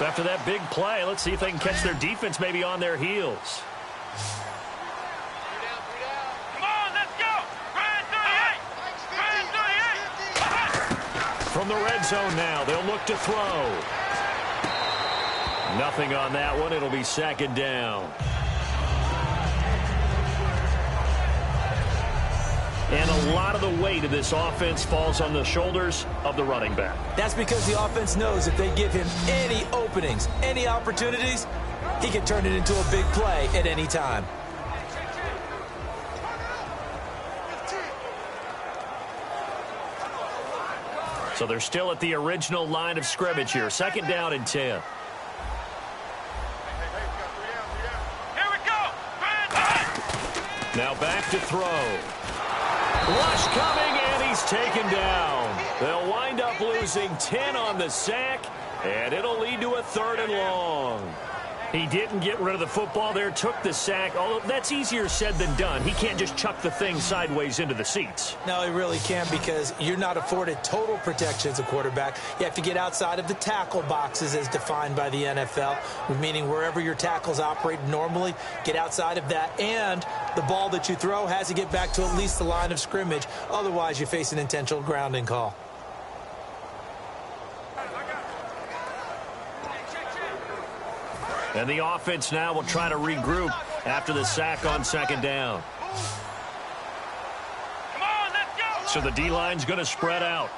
So after that big play, let's see if they can catch their defense maybe on their heels. Come on, let's go. From the red zone now, they'll look to throw. Nothing on that one. It'll be second down. And a lot of the weight of this offense falls on the shoulders of the running back. That's because the offense knows if they give him any openings, any opportunities, he can turn it into a big play at any time. So they're still at the original line of scrimmage here. Second down and 10. Here we go. Now back to throw. Rush coming, and he's taken down. They'll wind up losing 10 on the sack, and it'll lead to a 3rd and long. He didn't get rid of the football there, took the sack, although that's easier said than done. He can't just chuck the thing sideways into the seats. No, he really can't, because you're not afforded total protection as a quarterback. You have to get outside of the tackle boxes as defined by the NFL, meaning wherever your tackles operate normally, get outside of that, and the ball that you throw has to get back to at least the line of scrimmage. Otherwise, you face an intentional grounding call. And the offense now will try to regroup after the sack on second down. Come on, let's go. So the D-line's going to spread out.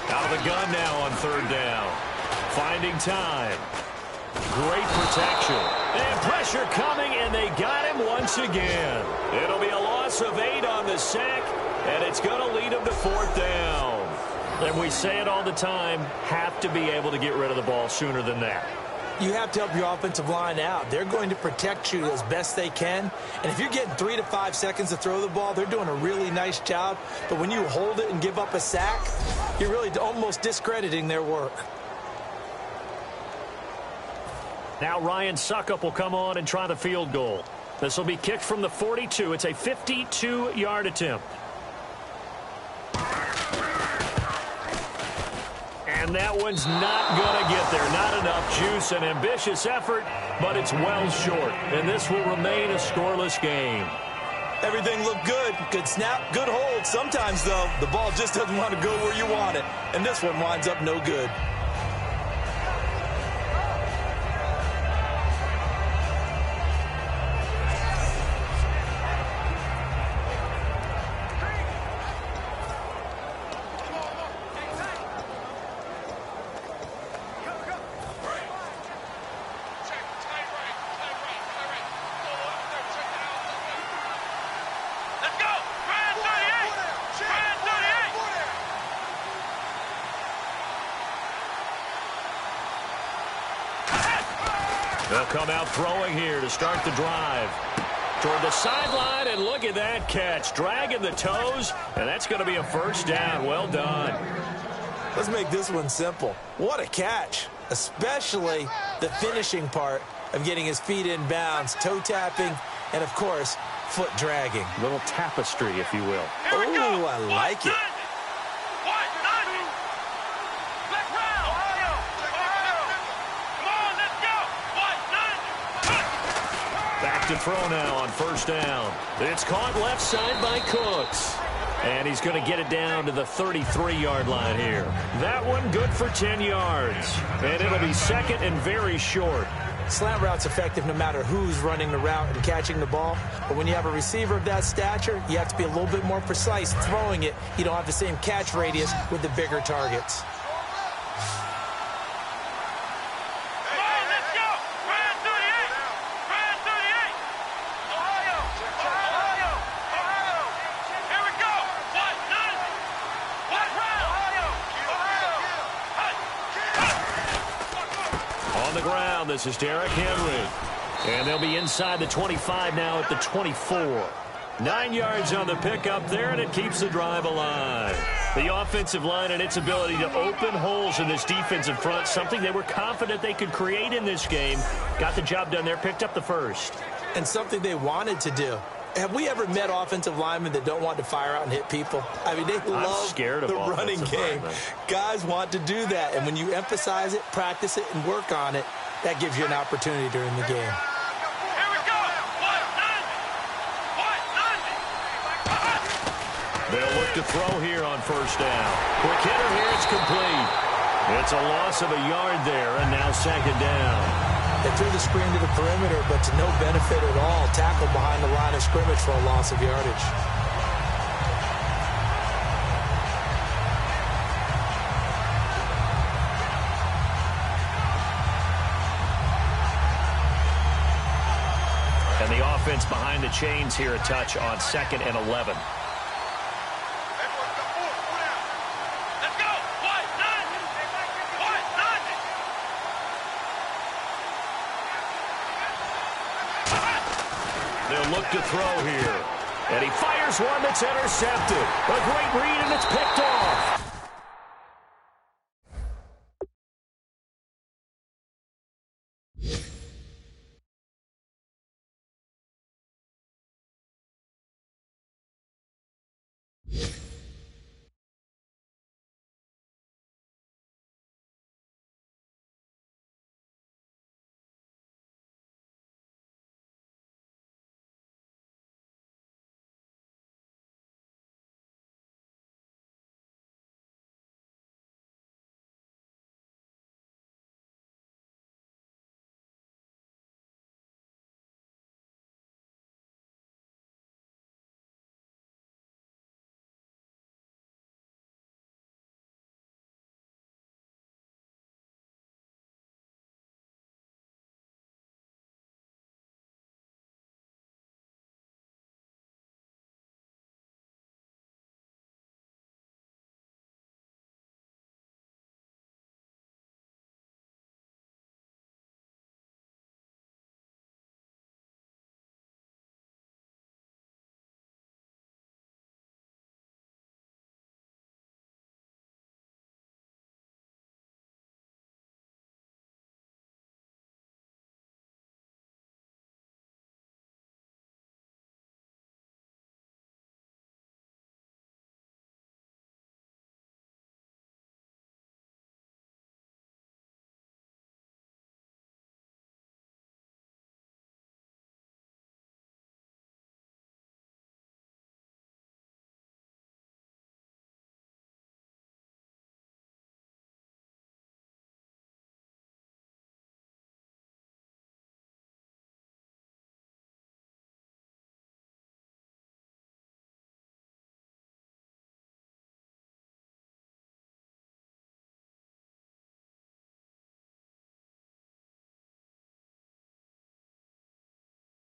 Out of the gun now on 3rd down. Finding time. Great protection. And pressure coming, and they got him once again. It'll be a loss of 8 on the sack, and it's going to lead them to 4th down. And we say it all the time, have to be able to get rid of the ball sooner than that. You have to help your offensive line out. They're going to protect you as best they can. And if you're getting 3 to 5 seconds to throw the ball, they're doing a really nice job. But when you hold it and give up a sack, you're really almost discrediting their work. Now Ryan Suckup will come on and try the field goal. This will be kicked from the 42. It's a 52-yard attempt. And that one's not going to get there. Not enough juice. An ambitious effort, but it's well short. And this will remain a scoreless game. Everything looked good. Good snap, good hold. Sometimes, though, the ball just doesn't want to go where you want it. And this one winds up no good. They'll come out throwing here to start the drive. Toward the sideline, and look at that catch. Dragging the toes, and that's going to be a 1st down. Well done. Let's make this one simple. What a catch, especially the finishing part of getting his feet in bounds, toe tapping, and, of course, foot dragging. Little tapestry, if you will. Oh, I like it. Back to throw now on 1st down. It's caught left side by Cooks. And he's going to get it down to the 33-yard line here. That one good for 10 yards. And it'll be 2nd and very short. Slant route's effective no matter who's running the route and catching the ball. But when you have a receiver of that stature, you have to be a little bit more precise throwing it. You don't have the same catch radius with the bigger targets. This is Derrick Henry. And they'll be inside the 25 now at the 24. 9 yards on the pickup there, and it keeps the drive alive. The offensive line and its ability to open holes in this defensive front, something they were confident they could create in this game. Got the job done there, picked up the 1st. And something they wanted to do. have we ever met offensive linemen that don't want to fire out and hit people? I mean, they love the running game. Guys want to do that, and when you emphasize it, practice it, and work on it, that gives you an opportunity during the game. Here we go. They'll look to throw here on first down. Quick hitter here, it's complete. It's a loss of a yard there, and now second down. They threw the screen to the perimeter, but to no benefit at all. Tackled behind the line of scrimmage for a loss of yardage. And the offense behind the chains here, a touch on 2nd and 11. They'll look to throw here. And he fires one that's intercepted. A great read, and it's picked off.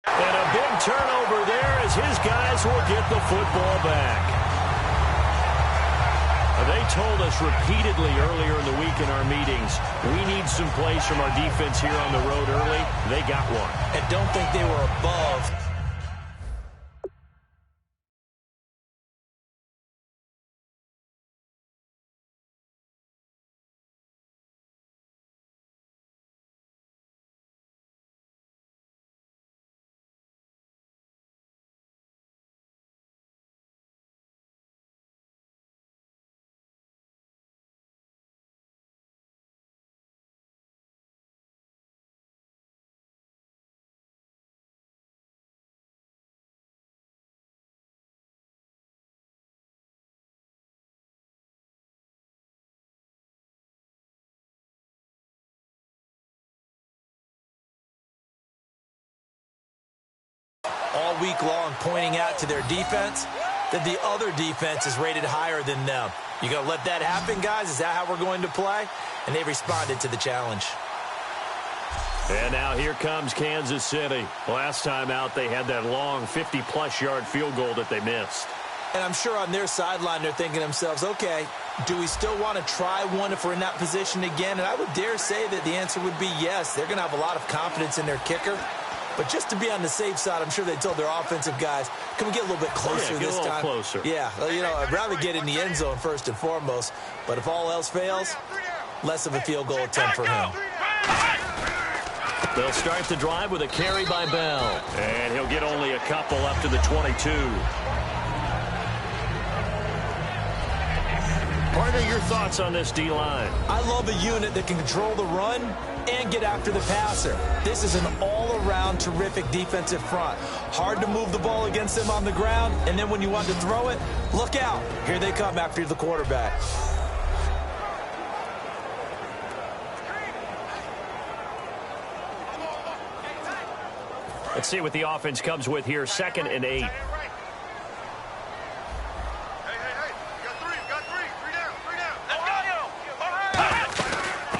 And a big turnover there as his guys will get the football back. They told us repeatedly earlier in the week in our meetings, we need some plays from our defense here on the road early. They got one. And don't think they were above. All week long pointing out to their defense that the other defense is rated higher than them. You going to let that happen, guys? Is that how we're going to play? And they responded to the challenge. And now here comes Kansas City. Last time out, they had that long 50-plus yard field goal that they missed. And I'm sure on their sideline, they're thinking to themselves, okay, do we still want to try one if we're in that position again? And I would dare say that the answer would be yes. They're going to have a lot of confidence in their kicker. But just to be on the safe side, I'm sure they told their offensive guys, can we get a little bit closer this time? Closer. Yeah, you know, I'd rather get in the end zone first and foremost. But if all else fails, less of a field goal attempt for him. They'll start the drive with a carry by Bell. And he'll get only a couple up to the 22. Partner, your thoughts on this D-line? I love a unit that can control the run and get after the passer. This is an all-around terrific defensive front. Hard to move the ball against them on the ground, and then when you want to throw it, look out. Here they come after the quarterback. Let's see what the offense comes with here. 2nd and 8.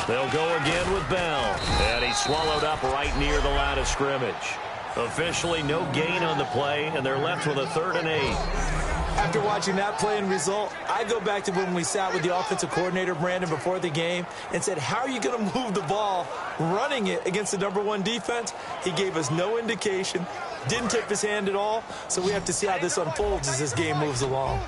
They'll go again with Bell. And he's swallowed up right near the line of scrimmage. Officially no gain on the play, and they're left with a 3rd and 8. After watching that play and result, I go back to when we sat with the offensive coordinator, Brandon, before the game and said, how are you going to move the ball running it against the #1 defense? He gave us no indication, didn't tip his hand at all, so we have to see how this unfolds as this game moves along.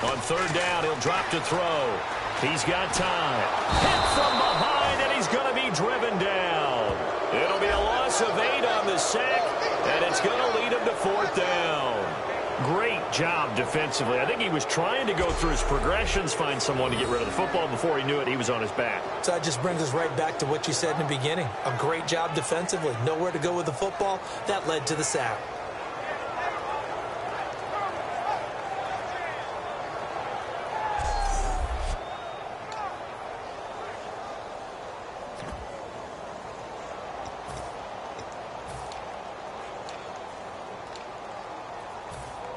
On 3rd down, he'll drop to throw. He's got time. Hit from behind, and he's going to be driven down. It'll be a loss of 8 on the sack, and it's going to lead him to 4th down. Great job defensively. I think he was trying to go through his progressions, find someone to get rid of the football. Before he knew it, he was on his back. So that just brings us right back to what you said in the beginning. A great job defensively. Nowhere to go with the football. That led to the sack.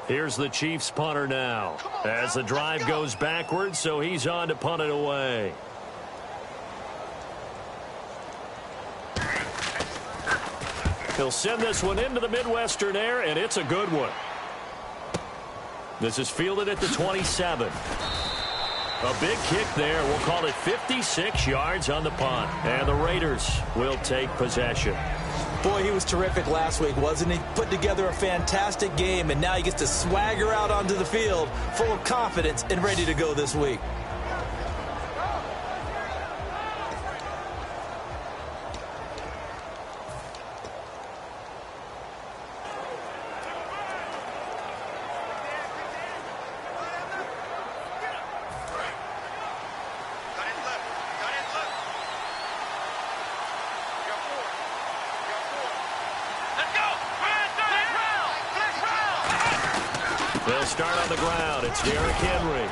Here's the Chiefs punter now as the drive goes backwards, so he's on to punt it away. He'll send this one into the Midwestern air, and it's a good one. This is fielded at the 27. A big kick there. We'll call it 56 yards on the punt. And the Raiders will take possession. Boy, he was terrific last week, wasn't he? Put together a fantastic game, and now he gets to swagger out onto the field full of confidence and ready to go this week. They'll start on the ground. It's Derrick Henry.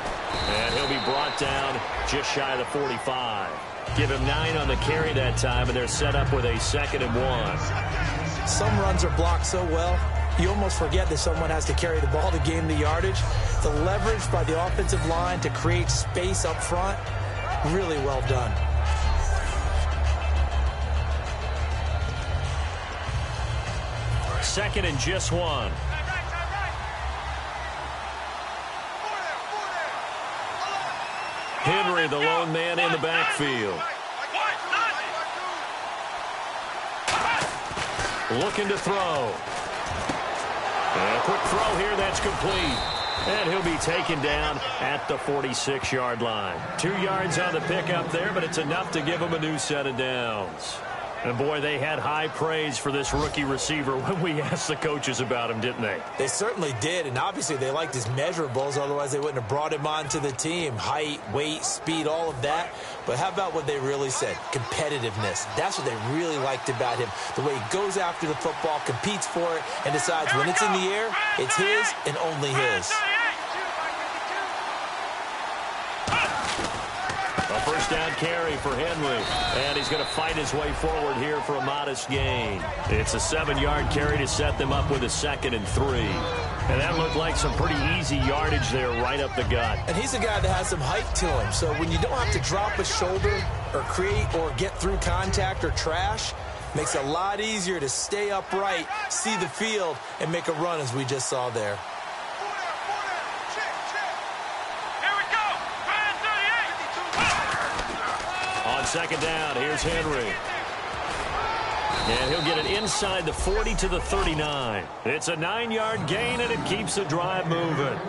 And he'll be brought down just shy of the 45. Give him 9 on the carry that time, and they're set up with a 2nd and 1. Some runs are blocked so well, you almost forget that someone has to carry the ball to gain the yardage. The leverage by the offensive line to create space up front, really well done. Second and just 1. Henry, the lone man in the backfield. Looking to throw. And a quick throw here, that's complete. And he'll be taken down at the 46-yard line. 2 yards on the pickup there, but it's enough to give him a new set of downs. And, boy, they had high praise for this rookie receiver when we asked the coaches about him, didn't they? They certainly did, and obviously they liked his measurables. Otherwise, they wouldn't have brought him onto the team. Height, weight, speed, all of that. But how about what they really said? Competitiveness. That's what they really liked about him. The way he goes after the football, competes for it, and decides when it's in the air, it's his and only his. A first down carry for Henry. And he's going to fight his way forward here for a modest gain. It's a 7-yard carry to set them up with a 2nd and 3. And that looked like some pretty easy yardage there right up the gut. And he's a guy that has some height to him. So when you don't have to drop a shoulder or create or get through contact or trash, makes it a lot easier to stay upright, see the field, and make a run as we just saw there. On 2nd down, here's Henry. And he'll get it inside the 40 to the 39. It's a 9-yard gain, and it keeps the drive moving.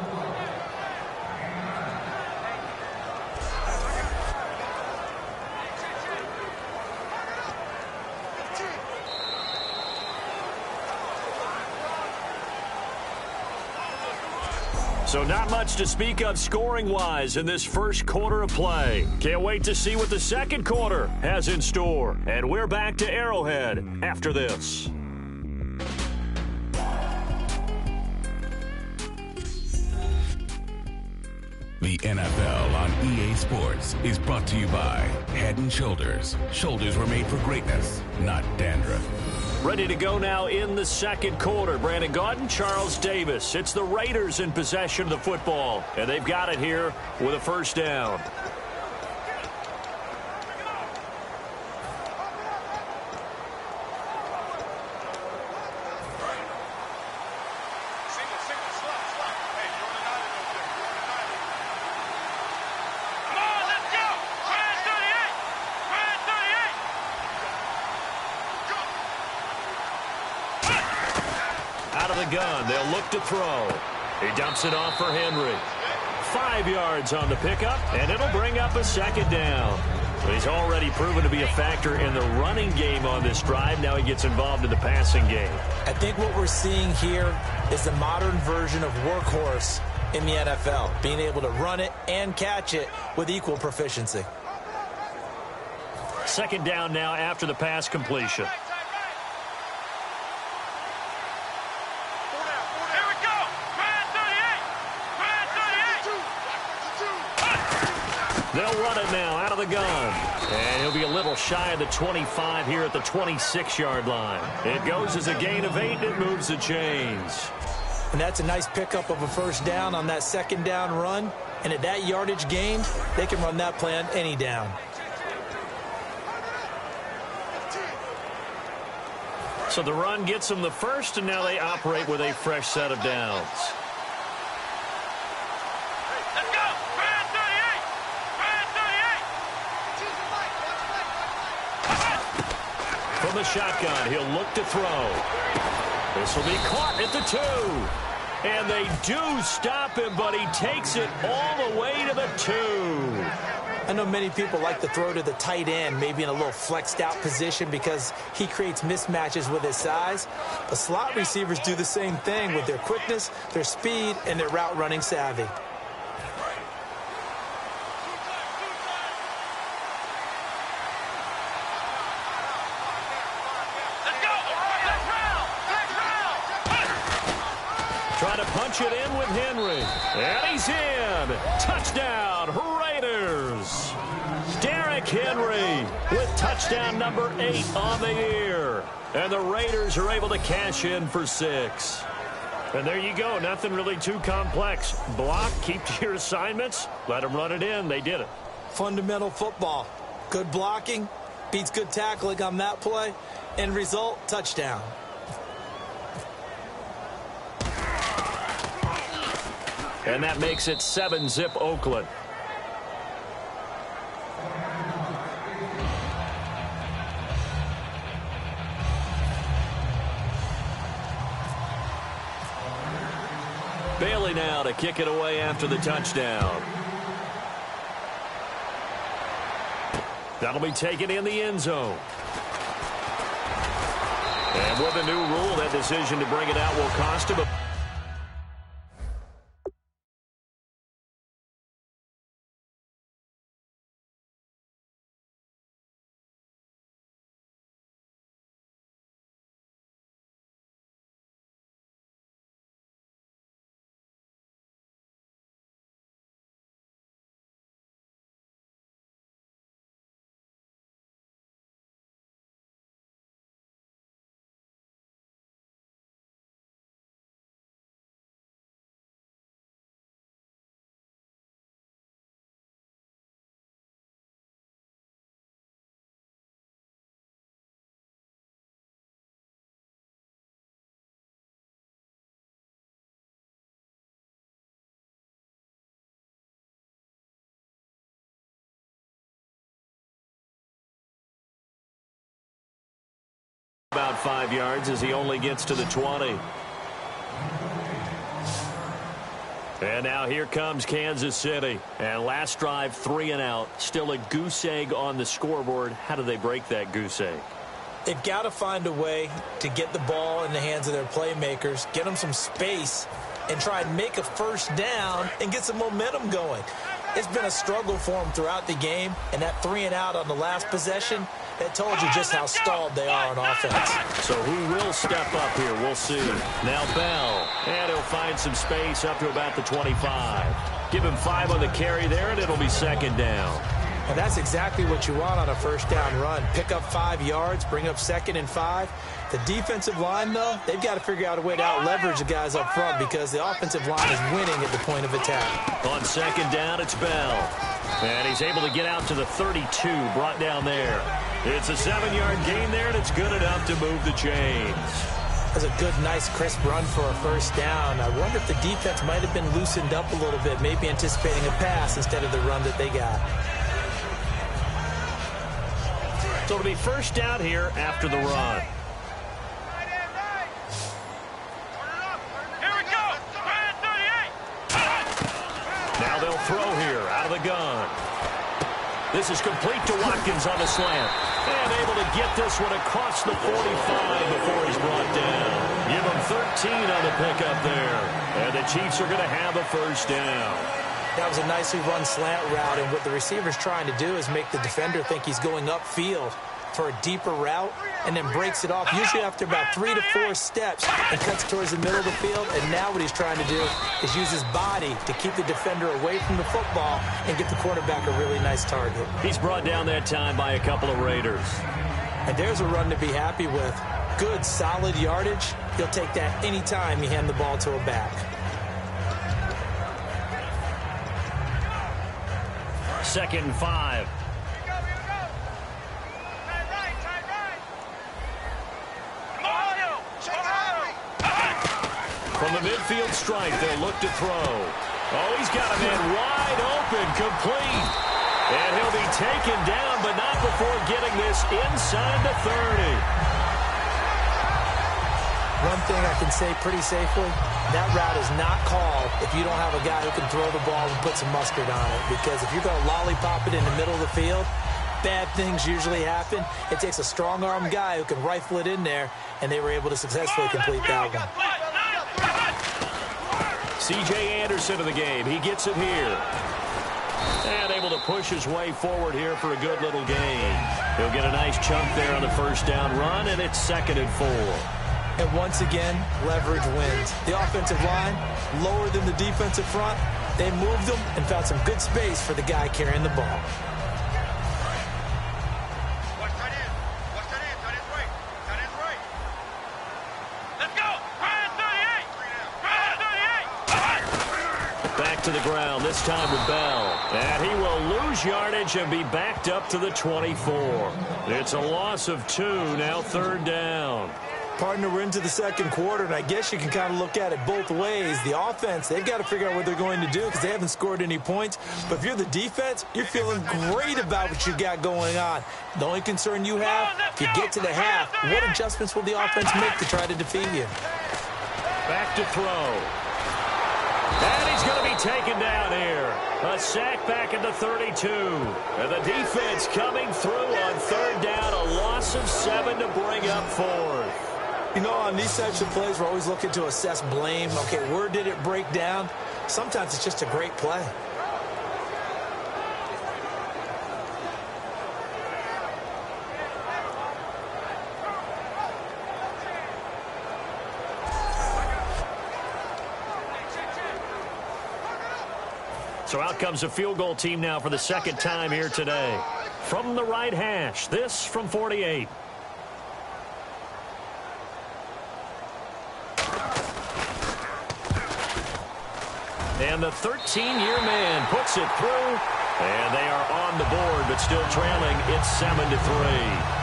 So not much to speak of scoring-wise in this first quarter of play. Can't wait to see what the second quarter has in store. And we're back to Arrowhead after this. The NFL on EA Sports is brought to you by Head & Shoulders. Shoulders were made for greatness, not dandruff. Ready to go now in the second quarter. Brandon Gaudin, Charles Davis. It's the Raiders in possession of the football, and they've got it here with a first down. Gun. They'll look to throw. He dumps it off for Henry. 5 yards on the pickup, and it'll bring up a second down. But he's already proven to be a factor in the running game on this drive. Now he gets involved in the passing game. I think what we're seeing here is the modern version of workhorse in the NFL, being able to run it and catch it with equal proficiency. Second down now after the pass completion. They'll run it now out of the gun. And he'll be a little shy of the 25 here at the 26-yard line. It goes as a gain of 8, and it moves the chains. And that's a nice pickup of a first down on that second down run. And at that yardage gain, they can run that play on any down. So the run gets them the first, and now they operate with a fresh set of downs. From the shotgun, he'll look to throw. This will be caught at the 2. And they do stop him, but he takes it all the way to the 2. I know many people like to throw to the tight end, maybe in a little flexed out position because he creates mismatches with his size. But slot receivers do the same thing with their quickness, their speed, and their route running savvy. Trying to punch it in with Henry. And he's in. Touchdown, Raiders. Derrick Henry with touchdown number 8 on the year. And the Raiders are able to cash in for 6. And there you go. Nothing really too complex. Block, keep to your assignments, let them run it in. They did it. Fundamental football. Good blocking beats good tackling on that play. End result, touchdown. And that makes it 7-zip Oakland. Bailey now to kick it away after the touchdown. That'll be taken in the end zone. And with a new rule, that decision to bring it out will cost him a about 5 yards as he only gets to the 20. And now here comes Kansas City. And last drive, 3 and out. Still a goose egg on the scoreboard. How do they break that goose egg? They've got to find a way to get the ball in the hands of their playmakers, get them some space, and try and make a first down and get some momentum going. It's been a struggle for them throughout the game, and that 3-and-out on the last possession, that told you just how stalled they are on offense. So who will step up here? We'll see. Now Bell, and he'll find some space up to about the 25. Give him 5 on the carry there, and it'll be second down. And that's exactly what you want on a first down run. Pick up 5 yards, bring up 2nd and 5. The defensive line, though, they've got to figure out a way to out-leverage the guys up front because the offensive line is winning at the point of attack. On second down, it's Bell. And he's able to get out to the 32, brought down there. It's a 7-yard gain there, and it's good enough to move the chains. That's a good, nice, crisp run for a first down. I wonder if the defense might have been loosened up a little bit, maybe anticipating a pass instead of the run that they got. So it'll be first down here after the run. Here we go. 38. Now they'll throw here out of the gun. This is complete to Watkins on the slant. And able to get this one across the 45 before he's brought down. Give him 13 on the pickup there. And the Chiefs are going to have a first down. That was a nicely run slant route, and what the receiver's trying to do is make the defender think he's going upfield for a deeper route and then breaks it off, usually after about 3 to 4 steps, and cuts towards the middle of the field. And now what he's trying to do is use his body to keep the defender away from the football and get the quarterback a really nice target. He's brought down that time by a couple of Raiders. And there's a run to be happy with. Good, solid yardage. He'll take that any time you hand the ball to a back. Second and 5. From the midfield stripe, they'll look to throw. Oh, he's got a man wide open, complete. And he'll be taken down, but not before getting this inside the 30. One thing I can say pretty safely, that route is not called if you don't have a guy who can throw the ball and put some mustard on it. Because if you're going to lollipop it in the middle of the field, bad things usually happen. It takes a strong-armed guy who can rifle it in there, and they were able to successfully complete that one. C.J. Anderson of the game. He gets it here. And able to push his way forward here for a good little gain. He'll get a nice chunk there on the first down run, and it's 2nd and 4. And once again, leverage wins. The offensive line, lower than the defensive front. They moved them and found some good space for the guy carrying the ball. To the ground, this time with Bell. And he will lose yardage and be backed up to the 24. It's a loss of 2, now 3rd down. Partner, we're into the second quarter, and I guess you can kind of look at it both ways. The offense, they've got to figure out what they're going to do because they haven't scored any points. But if you're the defense, you're feeling great about what you got going on. The only concern you have, if you get to the half, what adjustments will the offense make to try to defeat you? Back to throw. And he's going to be taken down here. A sack back at the 32. And the defense coming through on 3rd down. A loss of 7 to bring up 4th. You know, on these types of plays, we're always looking to assess blame. Okay, where did it break down? Sometimes it's just a great play. So out comes a field goal team now for the second time here today. From the right hash, this from 48. And the 13-year man puts it through. And they are on the board, but still trailing. It's 7-3.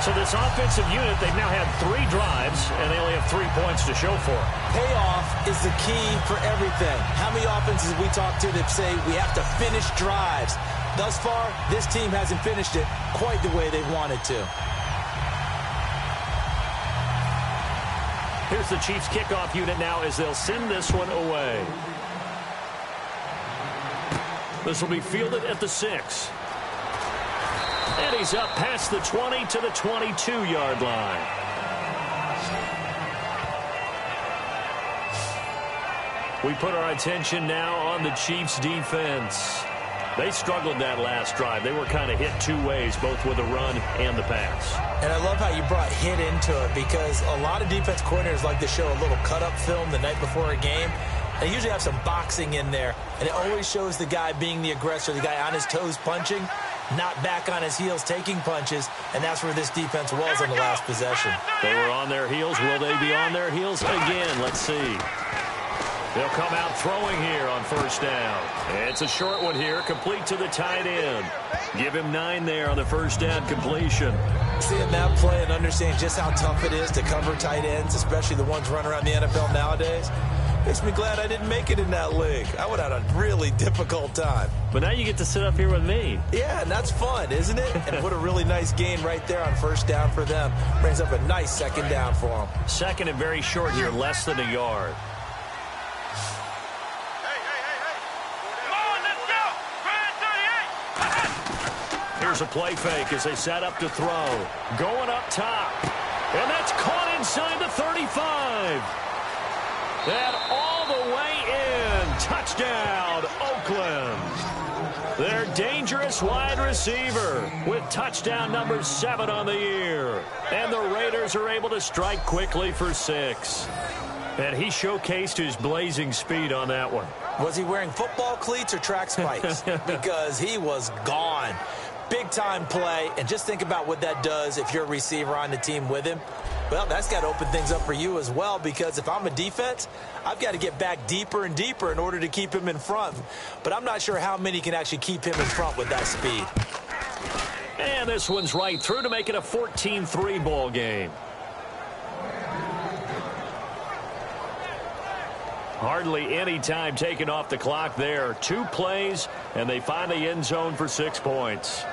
So this offensive unit, they've now had 3 drives, and they only have 3 points to show for it. Payoff is the key for everything. How many offenses we talk to that say we have to finish drives? Thus far, this team hasn't finished it quite the way they wanted to. Here's the Chiefs kickoff unit now as they'll send this one away. This will be fielded at the 6. And he's up past the 20 to the 22-yard line. We put our attention now on the Chiefs' defense. They struggled that last drive. They were kind of hit two ways, both with the run and the pass. And I love how you brought hit into it, because a lot of defense coordinators like to show a little cut-up film the night before a game. They usually have some boxing in there, and it always shows the guy being the aggressor, the guy on his toes punching, not back on his heels taking punches, and that's where this defense was on the last possession. They were on their heels. Will they be on their heels again? Let's see. They'll come out throwing here on first down. It's a short one here, complete to the tight end. Give him 9 there on the first down completion. Seeing that play and understanding just how tough it is to cover tight ends, especially the ones running around the NFL nowadays, makes me glad I didn't make it in that league. I would have had a really difficult time. But now you get to sit up here with me. Yeah, and that's fun, isn't it? And what a really nice gain right there on first down for them. Brings up a nice second down for them. Second and very short here, less than a yard. Here's a play fake as they set up to throw. Going up top. And that's caught inside the 35. And all the way in. Touchdown, Oakland. Their dangerous wide receiver with touchdown number 7 on the year. And the Raiders are able to strike quickly for 6. And he showcased his blazing speed on that one. Was he wearing football cleats or track spikes? Because he was gone. Big-time play, and just think about what that does if you're a receiver on the team with him. Well, that's got to open things up for you as well, because if I'm a defense, I've got to get back deeper and deeper in order to keep him in front. But I'm not sure how many can actually keep him in front with that speed. And this one's right through to make it a 14-3 ball game. Hardly any time taken off the clock there. 2 plays, and they find the end zone for 6 points.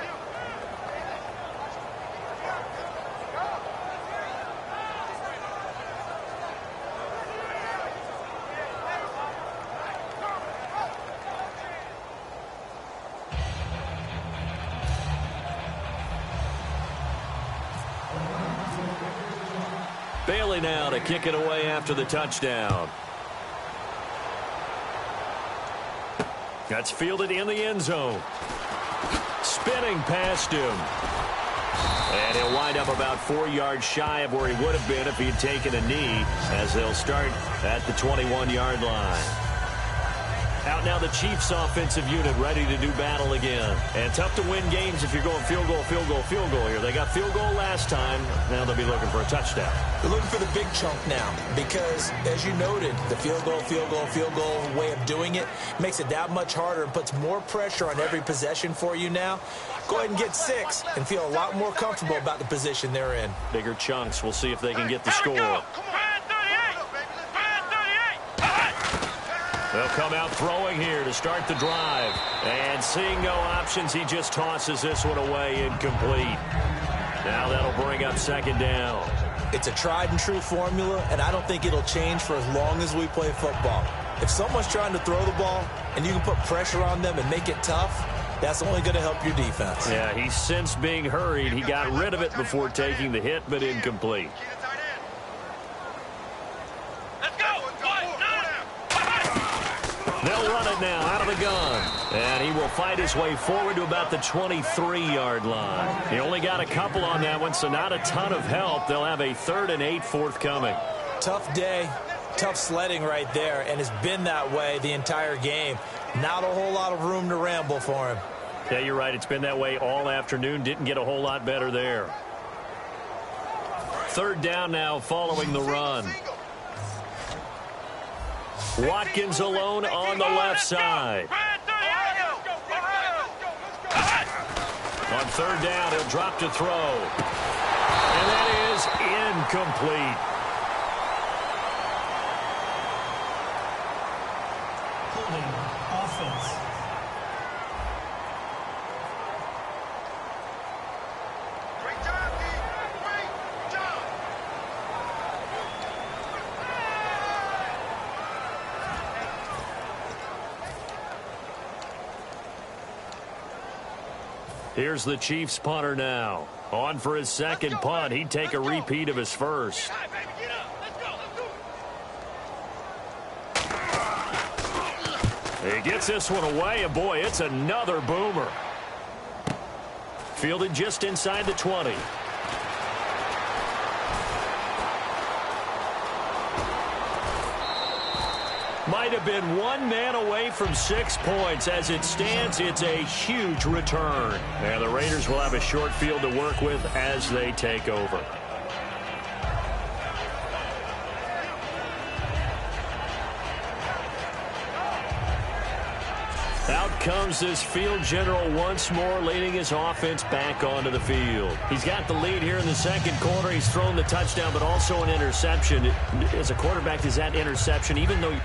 Bailey now to kick it away after the touchdown. That's fielded in the end zone. Spinning past him. And he'll wind up about 4 yards shy of where he would have been if he had taken a knee, as they'll start at the 21-yard line. Out now the Chiefs offensive unit ready to do battle again. And tough to win games if you're going field goal, field goal, field goal here. They got field goal last time. Now they'll be looking for a touchdown. They're looking for the big chunk now because, as you noted, the field goal, field goal, field goal way of doing it makes it that much harder and puts more pressure on every possession for you now. Go ahead and get 6 and feel a lot more comfortable about the position they're in. Bigger chunks. We'll see if they can get the score. They'll come out throwing here to start the drive. And seeing no options, he just tosses this one away incomplete. Now that'll bring up second down. It's a tried and true formula, and I don't think it'll change for as long as we play football. If someone's trying to throw the ball and you can put pressure on them and make it tough, that's only going to help your defense. Yeah, he's since being hurried. He got rid of it before taking the hit, but incomplete. They'll run it now out of the gun. And he will fight his way forward to about the 23-yard line. He only got a couple on that one, so not a ton of help. They'll have a 3rd and 8 forthcoming. Tough day, tough sledding right there, and it's been that way the entire game. Not a whole lot of room to ramble for him. Yeah, you're right. It's been that way all afternoon. Didn't get a whole lot better there. 3rd down now following the run. Watkins alone on the left side. On 3rd down, he'll drop to throw. And that is incomplete. Holding offense. Great job, D. Great job. Here's the Chiefs punter now. On for his second punt. He'd take a repeat of his first. He gets this one away, and boy, it's another boomer. Fielded just inside the 20. Might have been one man away from 6 points. As it stands, it's a huge return. And the Raiders will have a short field to work with as they take over. Out comes this field general once more, leading his offense back onto the field. He's got the lead here in the second quarter. He's thrown the touchdown, but also an interception. As a quarterback, is that interception, even though...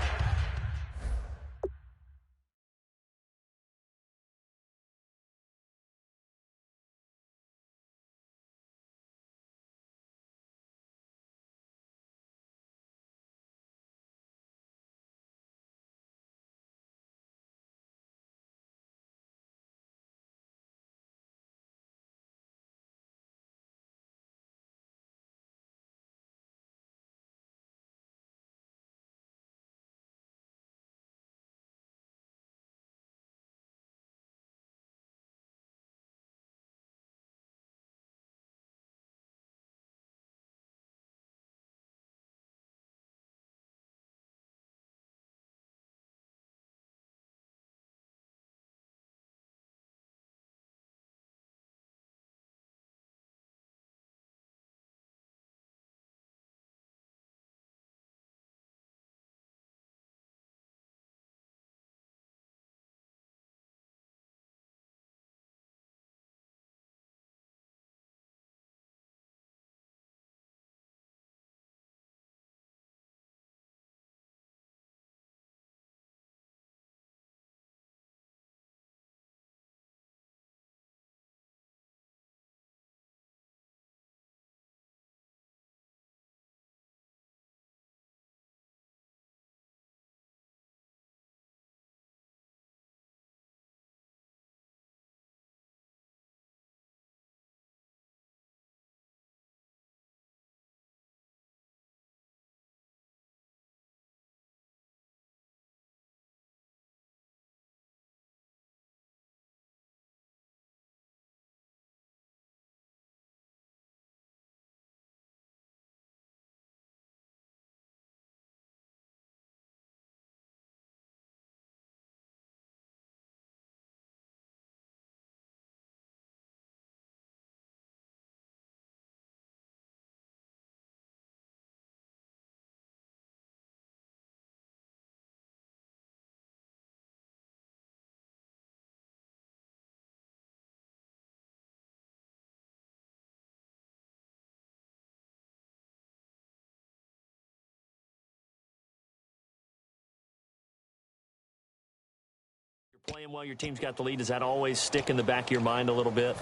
Playing while your team's got the lead, does that always stick in the back of your mind a little bit?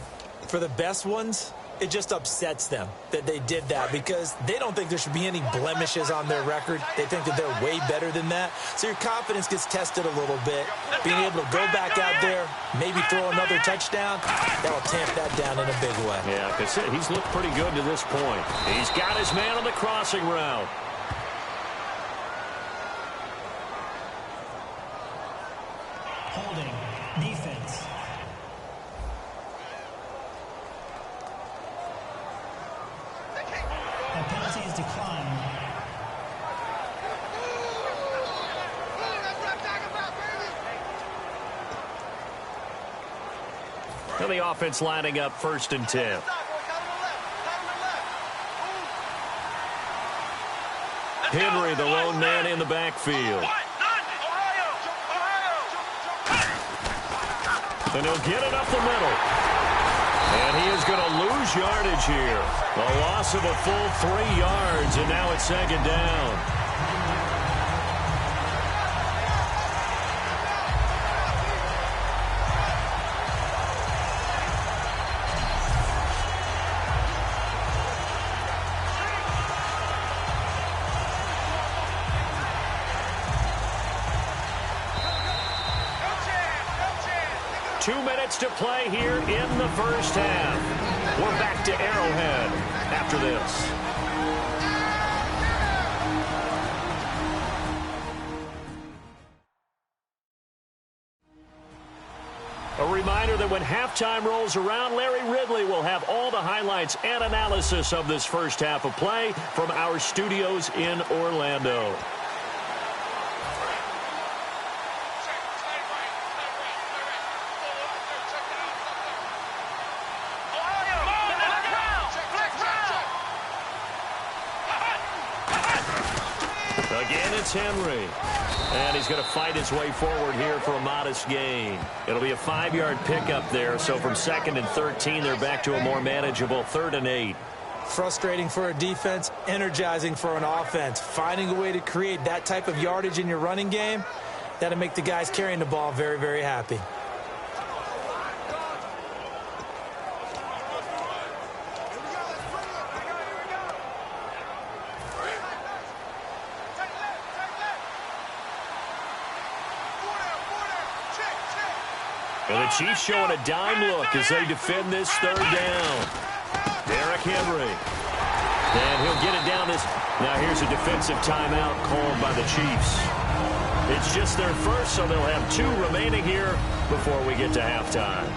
For the best ones, it just upsets them that they did that because they don't think there should be any blemishes on their record. They think that they're way better than that. So your confidence gets tested a little bit. Being able to go back out there, maybe throw another touchdown, that'll tamp that down in a big way. Yeah, because he's looked pretty good to this point. He's got his man on the crossing route. Holding. Defense. A penalty is declined. And the offense lining up 1st and 10. Henry, the lone man in the backfield. And he'll get it up the middle. And he is going to lose yardage here. A loss of a full 3 yards, and now it's 2nd down. To play here in the first half. We're back to Arrowhead after this. A reminder that when halftime rolls around, Larry Ridley will have all the highlights and analysis of this first half of play from our studios in Orlando. Again, it's Henry. And he's going to fight his way forward here for a modest gain. It'll be a 5-yard pickup there. So from 2nd and 13, they're back to a more manageable 3rd and 8. Frustrating for a defense, energizing for an offense. Finding a way to create that type of yardage in your running game, that'll make the guys carrying the ball very, very happy. And the Chiefs showing a dime look as they defend this 3rd down. Derrick Henry. And he'll get it down this. Now here's a defensive timeout called by the Chiefs. It's just their first, so they'll have 2 remaining here before we get to halftime.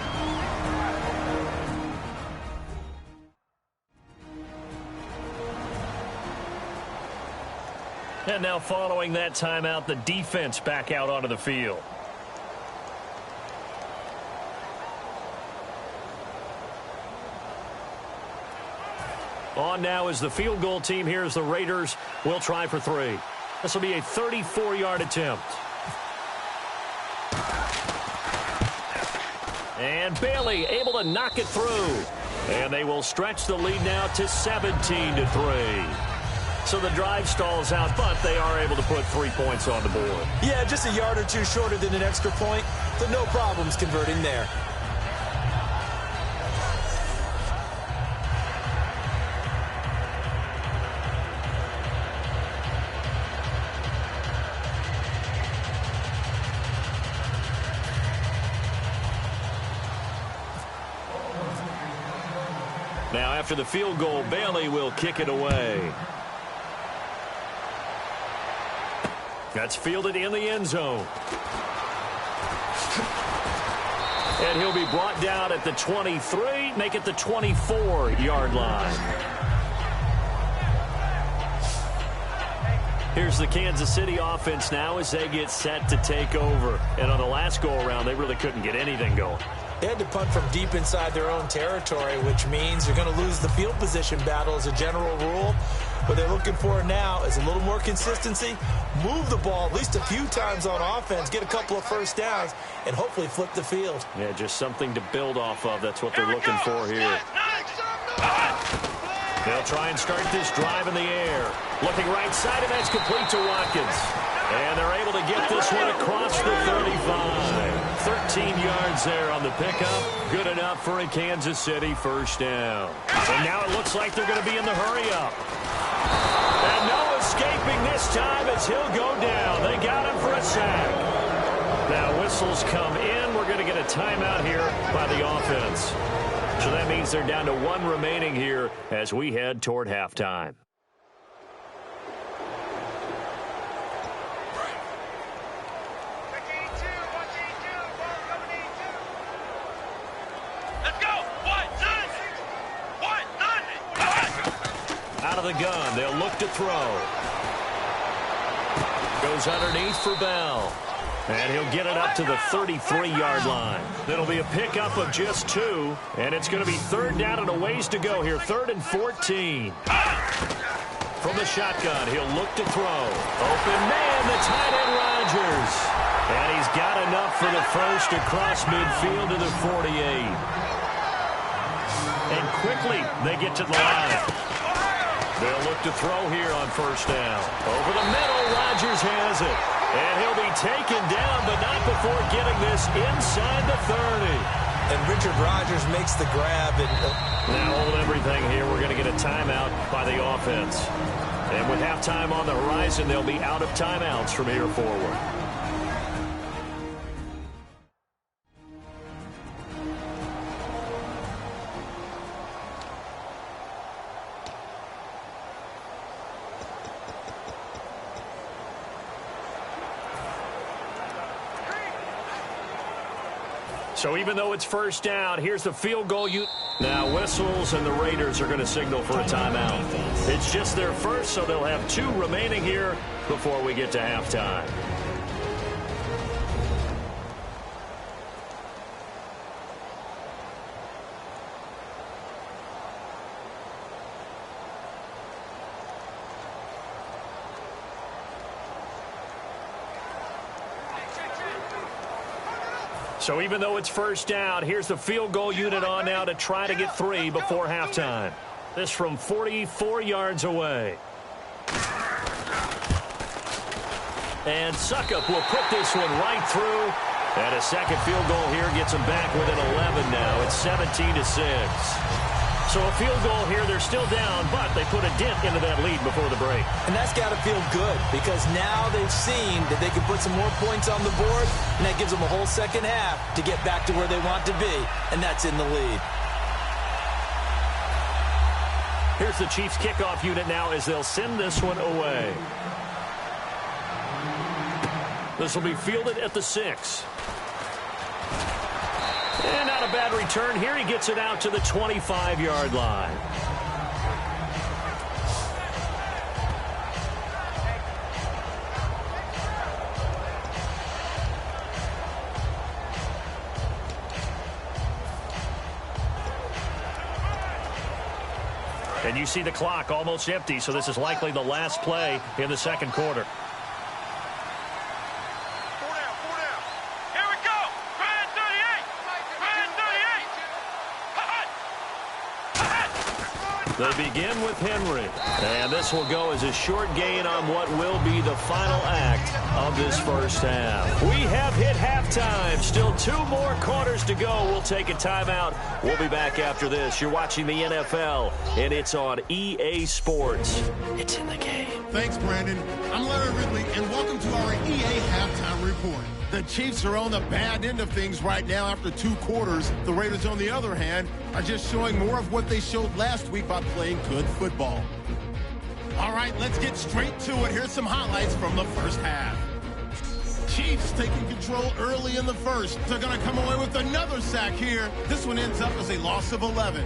And now following that timeout, the defense back out onto the field. On now is the field goal team. Here's the Raiders. We'll try for 3. This will be a 34-yard attempt. And Bailey able to knock it through. And they will stretch the lead now to 17-3. So the drive stalls out, but they are able to put 3 points on the board. Yeah, just a yard or 2 shorter than an extra point, so no problems converting there. Now, after the field goal, Bailey will kick it away. That's fielded in the end zone. And he'll be brought down at the 23, make it the 24-yard line. Here's the Kansas City offense now as they get set to take over. And on the last go-around, they really couldn't get anything going. They had to punt from deep inside their own territory, which means you're going to lose the field position battle as a general rule. What they're looking for now is a little more consistency, move the ball at least a few times on offense, get a couple of first downs, and hopefully flip the field. Yeah, just something to build off of. That's what they're looking for here. They'll try and start this drive in the air. Looking right side, and that's complete to Watkins. And they're able to get this one across the 35. 13 yards there on the pickup. Good enough for a Kansas City first down. And now it looks like they're going to be in the hurry-up. And no escaping this time as he'll go down. They got him for a sack. Now whistles come in. We're going to get a timeout here by the offense. So that means they're down to 1 remaining here as we head toward halftime. Out of the gun, they'll look to throw. Goes underneath for Bell. And he'll get it up to the 33-yard line. It'll be a pickup of just 2, and it's going to be 3rd down and a ways to go here. 3rd and 14. From the shotgun, he'll look to throw. Open man, the tight end Rodgers. And he's got enough for the first across midfield to the 48. And quickly, they get to the line. They'll look to throw here on first down. Over the middle, Rodgers has it. And he'll be taken down, but not before getting this inside the 30. And Richard Rodgers makes the grab. And now hold everything here. We're going to get a timeout by the offense. And with halftime on the horizon, they'll be out of timeouts from here forward. So even though it's first down, here's the field goal. Now whistles, and the Raiders are going to signal for a timeout. It's just their first, so they'll have 2 remaining here before we get to halftime. So even though it's first down, here's the field goal unit on now to try to get 3 before halftime. This from 44 yards away. And Suckup will put this one right through. And a second field goal here gets them back within 11 now. It's 17-6. So a field goal here, they're still down, but they put a dent into that lead before the break. And that's got to feel good because now they've seen that they can put some more points on the board, and that gives them a whole second half to get back to where they want to be, and that's in the lead. Here's the Chiefs kickoff unit now as they'll send this one away. This will be fielded at the 6. And not a bad return here. He gets it out to the 25-yard line. And you see the clock almost empty, so this is likely the last play in the second quarter. They begin with Henry. And this will go as a short gain on what will be the final act of this first half. We have hit halftime. Still 2 more quarters to go. We'll take a timeout. We'll be back after this. You're watching the NFL, and it's on EA Sports. It's in the game. Thanks, Brandon. I'm Larry Ridley, and welcome to our EA Halftime Report. The Chiefs are on the bad end of things right now after 2 quarters. The Raiders, on the other hand, are just showing more of what they showed last week by playing good football. All right, let's get straight to it. Here's some highlights from the first half. Chiefs taking control early in the first. They're going to come away with another sack here. This one ends up as a loss of 11.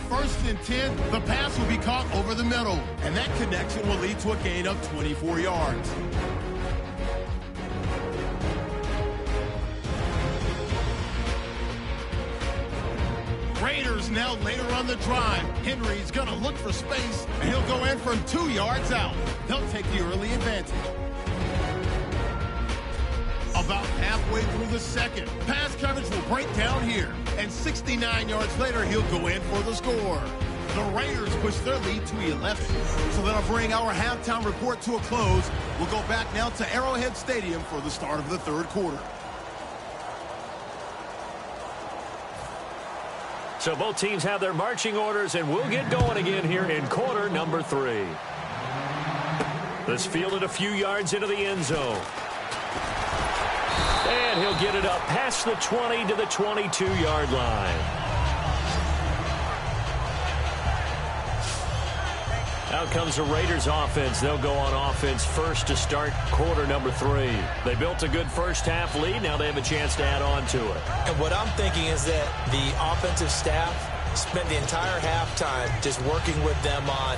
First and 10, the pass will be caught over the middle, and that connection will lead to a gain of 24 yards. Raiders now later on the drive. Henry's going to look for space, and he'll go in from 2 yards out. They'll take the early advantage. About halfway through the second, pass coverage will break down here, and 69 yards later, he'll go in for the score. The Raiders push their lead to 11, so that'll bring our halftime report to a close. We'll go back now to Arrowhead Stadium for the start of the third quarter. So both teams have their marching orders, and we'll get going again here in quarter number 3. This fielded a few yards into the end zone. And he'll get it up past the 20 to the 22-yard line. Out comes the Raiders offense. They'll go on offense first to start quarter number 3. They built a good first half lead. Now they have a chance to add on to it. And what I'm thinking is that the offensive staff spent the entire halftime just working with them on,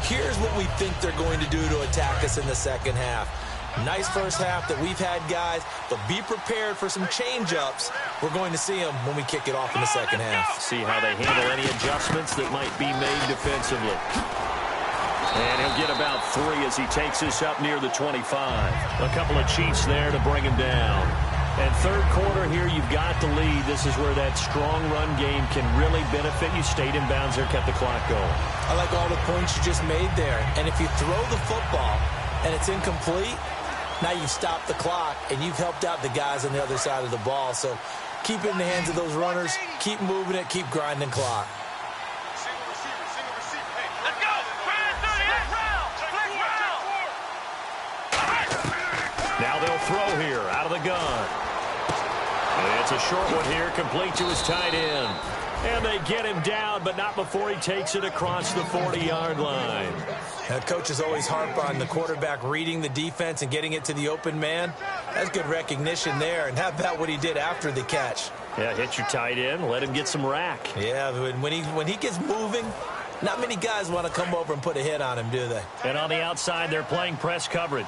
here's what we think they're going to do to attack us in the second half. Nice first half that we've had, guys, but be prepared for some change-ups. We're going to see them when we kick it off in the second half. See how they handle any adjustments that might be made defensively. And he'll get about 3 as he takes this up near the 25. A couple of Chiefs there to bring him down. And third quarter here, you've got the lead. This is where that strong run game can really benefit you. Stayed in bounds there, kept the clock going. I like all the points you just made there. And if you throw the football and it's incomplete, now you've stopped the clock, and you've helped out the guys on the other side of the ball. So keep it in the hands of those runners. Keep moving it. Keep grinding clock. Let's go. Now they'll throw here out of the gun. It's a short one here, complete to his tight end. And they get him down, but not before he takes it across the 40-yard line. Coaches always harp on the quarterback reading the defense and getting it to the open man. That's good recognition there. And how about what he did after the catch? Yeah, hit your tight end, let him get some rack. Yeah, when he gets moving, not many guys want to come over and put a hit on him, do they? And on the outside, they're playing press coverage.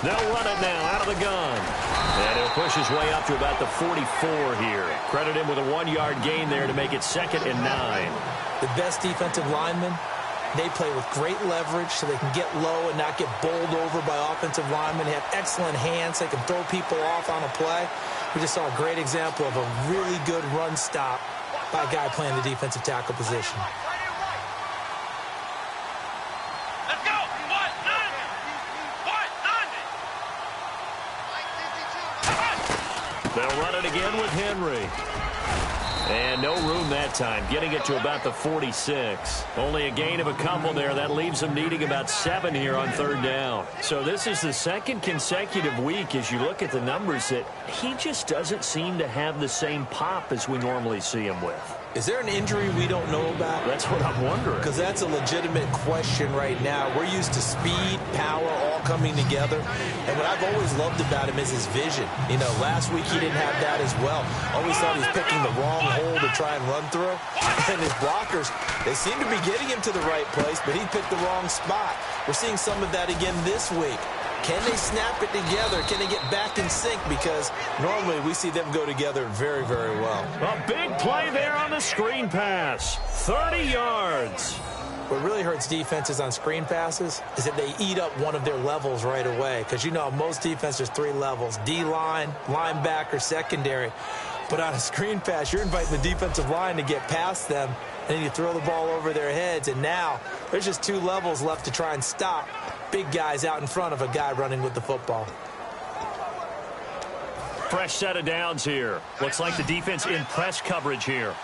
They'll run it now out of the gun. And he'll push his way up to about the 44 here. Credit him with a 1-yard gain there to make it 2nd and 9. The best defensive linemen, they play with great leverage so they can get low and not get bowled over by offensive linemen. They have excellent hands. They can throw people off on a play. We just saw a great example of a really good run stop by a guy playing the defensive tackle position. They'll run it again with Henry. And no room that time, getting it to about the 46. Only a gain of a couple there. That leaves them needing about 7 here on 3rd down. So this is the 2nd consecutive week, as you look at the numbers, that he just doesn't seem to have the same pop as we normally see him with. Is there an injury we don't know about? That's what I'm wondering. Because that's a legitimate question right now. We're used to speed, power, all coming together. And what I've always loved about him is his vision. You know, last week he didn't have that as well. Always thought he was picking the wrong hole to try and run through. And his blockers, they seem to be getting him to the right place, but he picked the wrong spot. We're seeing some of that again this week. Can they snap it together? Can they get back in sync? Because normally we see them go together very, very well. A big play there on the screen pass. 30 yards. What really hurts defenses on screen passes is that they eat up one of their levels right away. Because, you know, most defenses, 3 levels. D-line, linebacker, secondary. But on a screen pass, you're inviting the defensive line to get past them, and then you throw the ball over their heads. And now there's just 2 levels left to try and stop big guys out in front of a guy running with the football. Fresh set of downs here. Looks like the defense in press coverage here.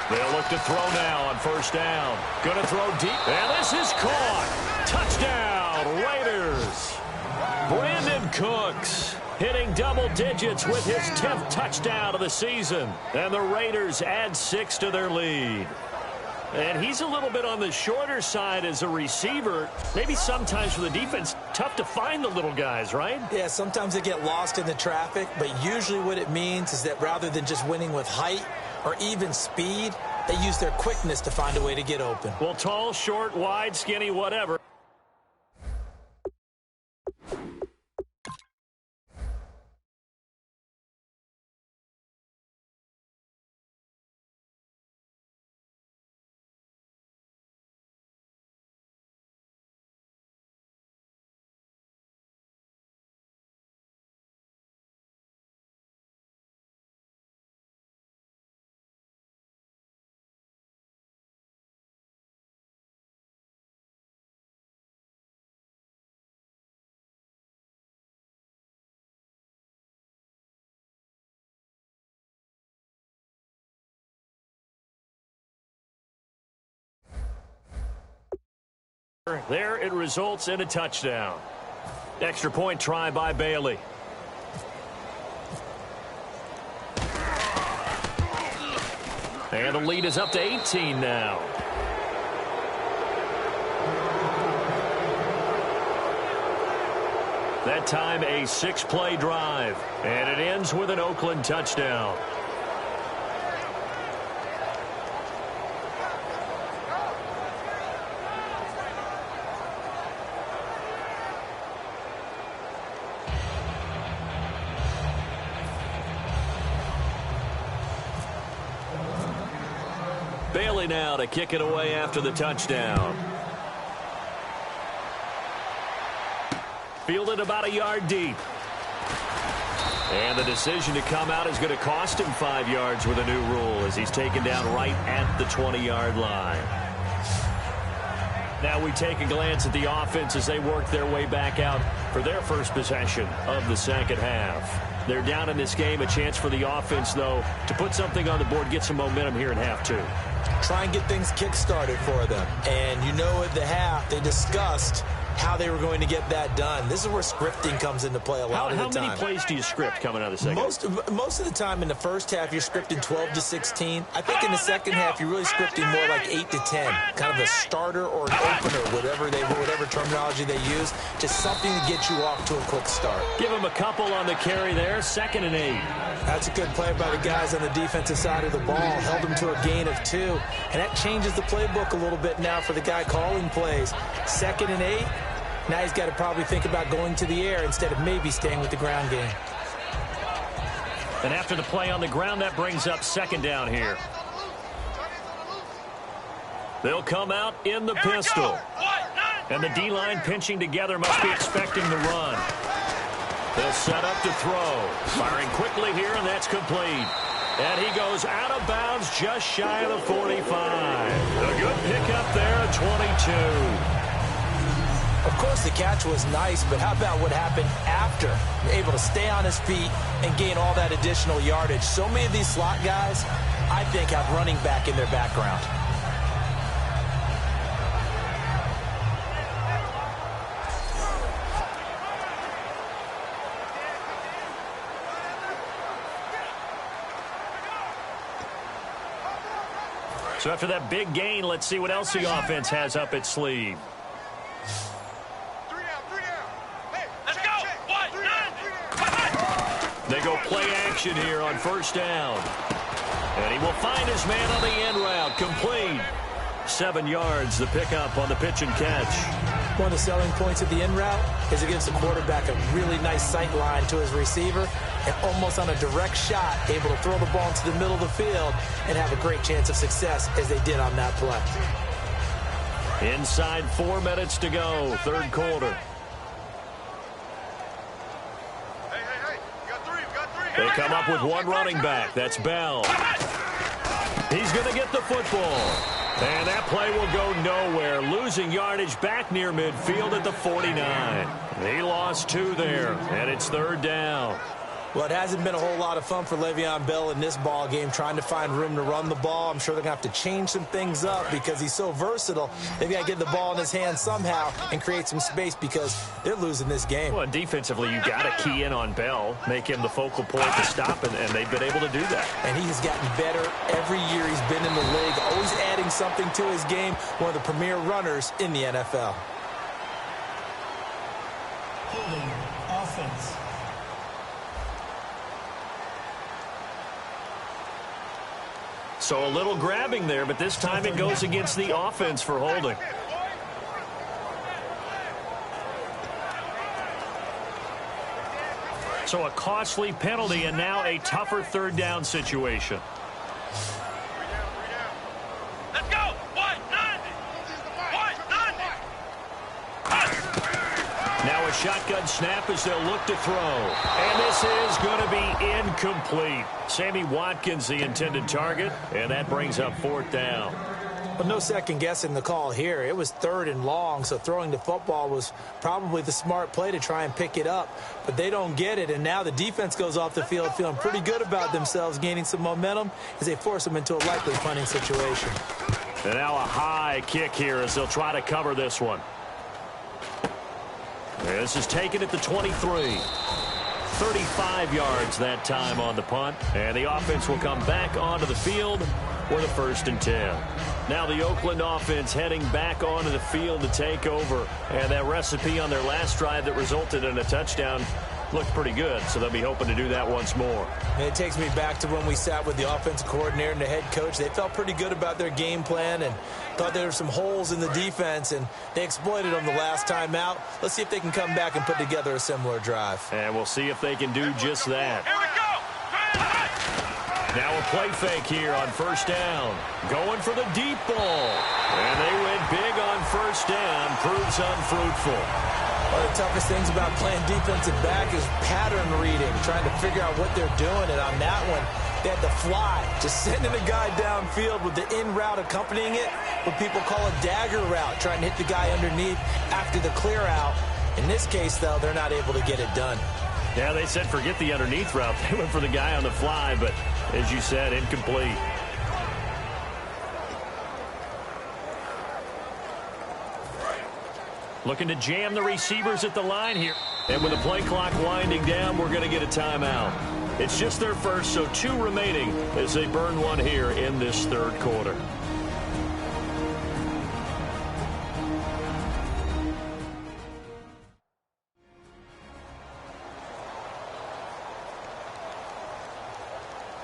They'll look to throw now on 1st down. Going to throw deep. And this is caught. Touchdown, Raiders. Brandon Cooks hitting double digits with his 10th touchdown of the season. And the Raiders add 6 to their lead. And he's a little bit on the shorter side as a receiver. Maybe sometimes for the defense, tough to find the little guys, right? Yeah, sometimes they get lost in the traffic, but usually what it means is that rather than just winning with height or even speed, they use their quickness to find a way to get open. Well, tall, short, wide, skinny, whatever. There it results in a touchdown. Extra point try by Bailey. And the lead is up to 18 now. That time a 6-play drive. And it ends with an Oakland touchdown. Bailey now to kick it away after the touchdown. Fielded about a yard deep. And the decision to come out is going to cost him 5 yards with a new rule as he's taken down right at the 20-yard line. Now we take a glance at the offense as they work their way back out for their first possession of the second half. They're down in this game. A chance for the offense, though, to put something on the board, get some momentum here in half 2. try and get things kick-started for them. And you know at the half, they discussed how they were going to get that done. This is where scripting comes into play a lot of the time. How many plays do you script coming out of the second? Most of the time in the first half, you're scripting 12 to 16. I think in the second half, you're really scripting more like 8 to 10. Kind of a starter or an opener, whatever terminology they use. Just something to get you off to a quick start. Give them a couple on the carry there. 2nd and 8. That's a good play by the guys on the defensive side of the ball. Held them to a gain of 2. And that changes the playbook a little bit now for the guy calling plays. 2nd and 8. Now he's got to probably think about going to the air instead of maybe staying with the ground game. And after the play on the ground, that brings up 2nd down here. They'll come out in the pistol. And the D-line pinching together must be expecting the run. They'll set up to throw. Firing quickly here, and that's complete. And he goes out of bounds just shy of the 45. A good pickup there at 22. Of course, the catch was nice, but how about what happened after? Able to stay on his feet and gain all that additional yardage. So many of these slot guys, I think, have running back in their background. So after that big gain, let's see what else the offense has up its sleeve. They go play action here on 1st down. And he will find his man on the end route. Complete. 7 yards, the pickup on the pitch and catch. One of the selling points of the end route is it gives the quarterback a really nice sight line to his receiver and almost on a direct shot, able to throw the ball into the middle of the field and have a great chance of success as they did on that play. Inside 4 minutes to go, 3rd quarter. They come up with one running back. That's Bell. He's going to get the football. And that play will go nowhere. Losing yardage back near midfield at the 49. He lost 2 there, and it's 3rd down. Well, it hasn't been a whole lot of fun for Le'Veon Bell in this ball game, trying to find room to run the ball. I'm sure they're going to have to change some things up because he's so versatile. They've got to get the ball in his hands somehow and create some space because they're losing this game. Well, defensively, you got to key in on Bell, make him the focal point to stop, and they've been able to do that. And he has gotten better every year he's been in the league, always adding something to his game, one of the premier runners in the NFL. Holding offense. So a little grabbing there, but this time it goes against the offense for holding. So a costly penalty and now a tougher 3rd down situation. Let's go! Now a shotgun snap as they'll look to throw. And this is going to be incomplete. Sammy Watkins, the intended target, and that brings up 4th down. Well, no second guessing the call here. It was 3rd and long, so throwing the football was probably the smart play to try and pick it up. But they don't get it, and now the defense goes off the field feeling pretty good about themselves, gaining some momentum as they force them into a likely punting situation. And now a high kick here as they'll try to cover this one. This is taken at the 23. 35 yards that time on the punt. And the offense will come back onto the field for the 1st and 10. Now the Oakland offense heading back onto the field to take over. And that recipe on their last drive that resulted in a touchdown looked pretty good, so they'll be hoping to do that once more. And it takes me back to when we sat with the offensive coordinator and the head coach. They felt pretty good about their game plan and thought there were some holes in the defense, and they exploited them the last time out. Let's see if they can come back and put together a similar drive. And we'll see if they can do just that. Here we go! Now a play fake here on 1st down. Going for the deep ball. And they went big on 1st down. Proves unfruitful. One of the toughest things about playing defensive back is pattern reading, trying to figure out what they're doing. And on that one, they had to fly, just sending a guy downfield with the in route accompanying it, what people call a dagger route, trying to hit the guy underneath after the clear out. In this case, though, they're not able to get it done. Yeah, they said forget the underneath route. They went for the guy on the fly, but as you said, incomplete. Looking to jam the receivers at the line here. And with the play clock winding down, we're going to get a timeout. It's just their first, so 2 remaining as they burn one here in this third quarter.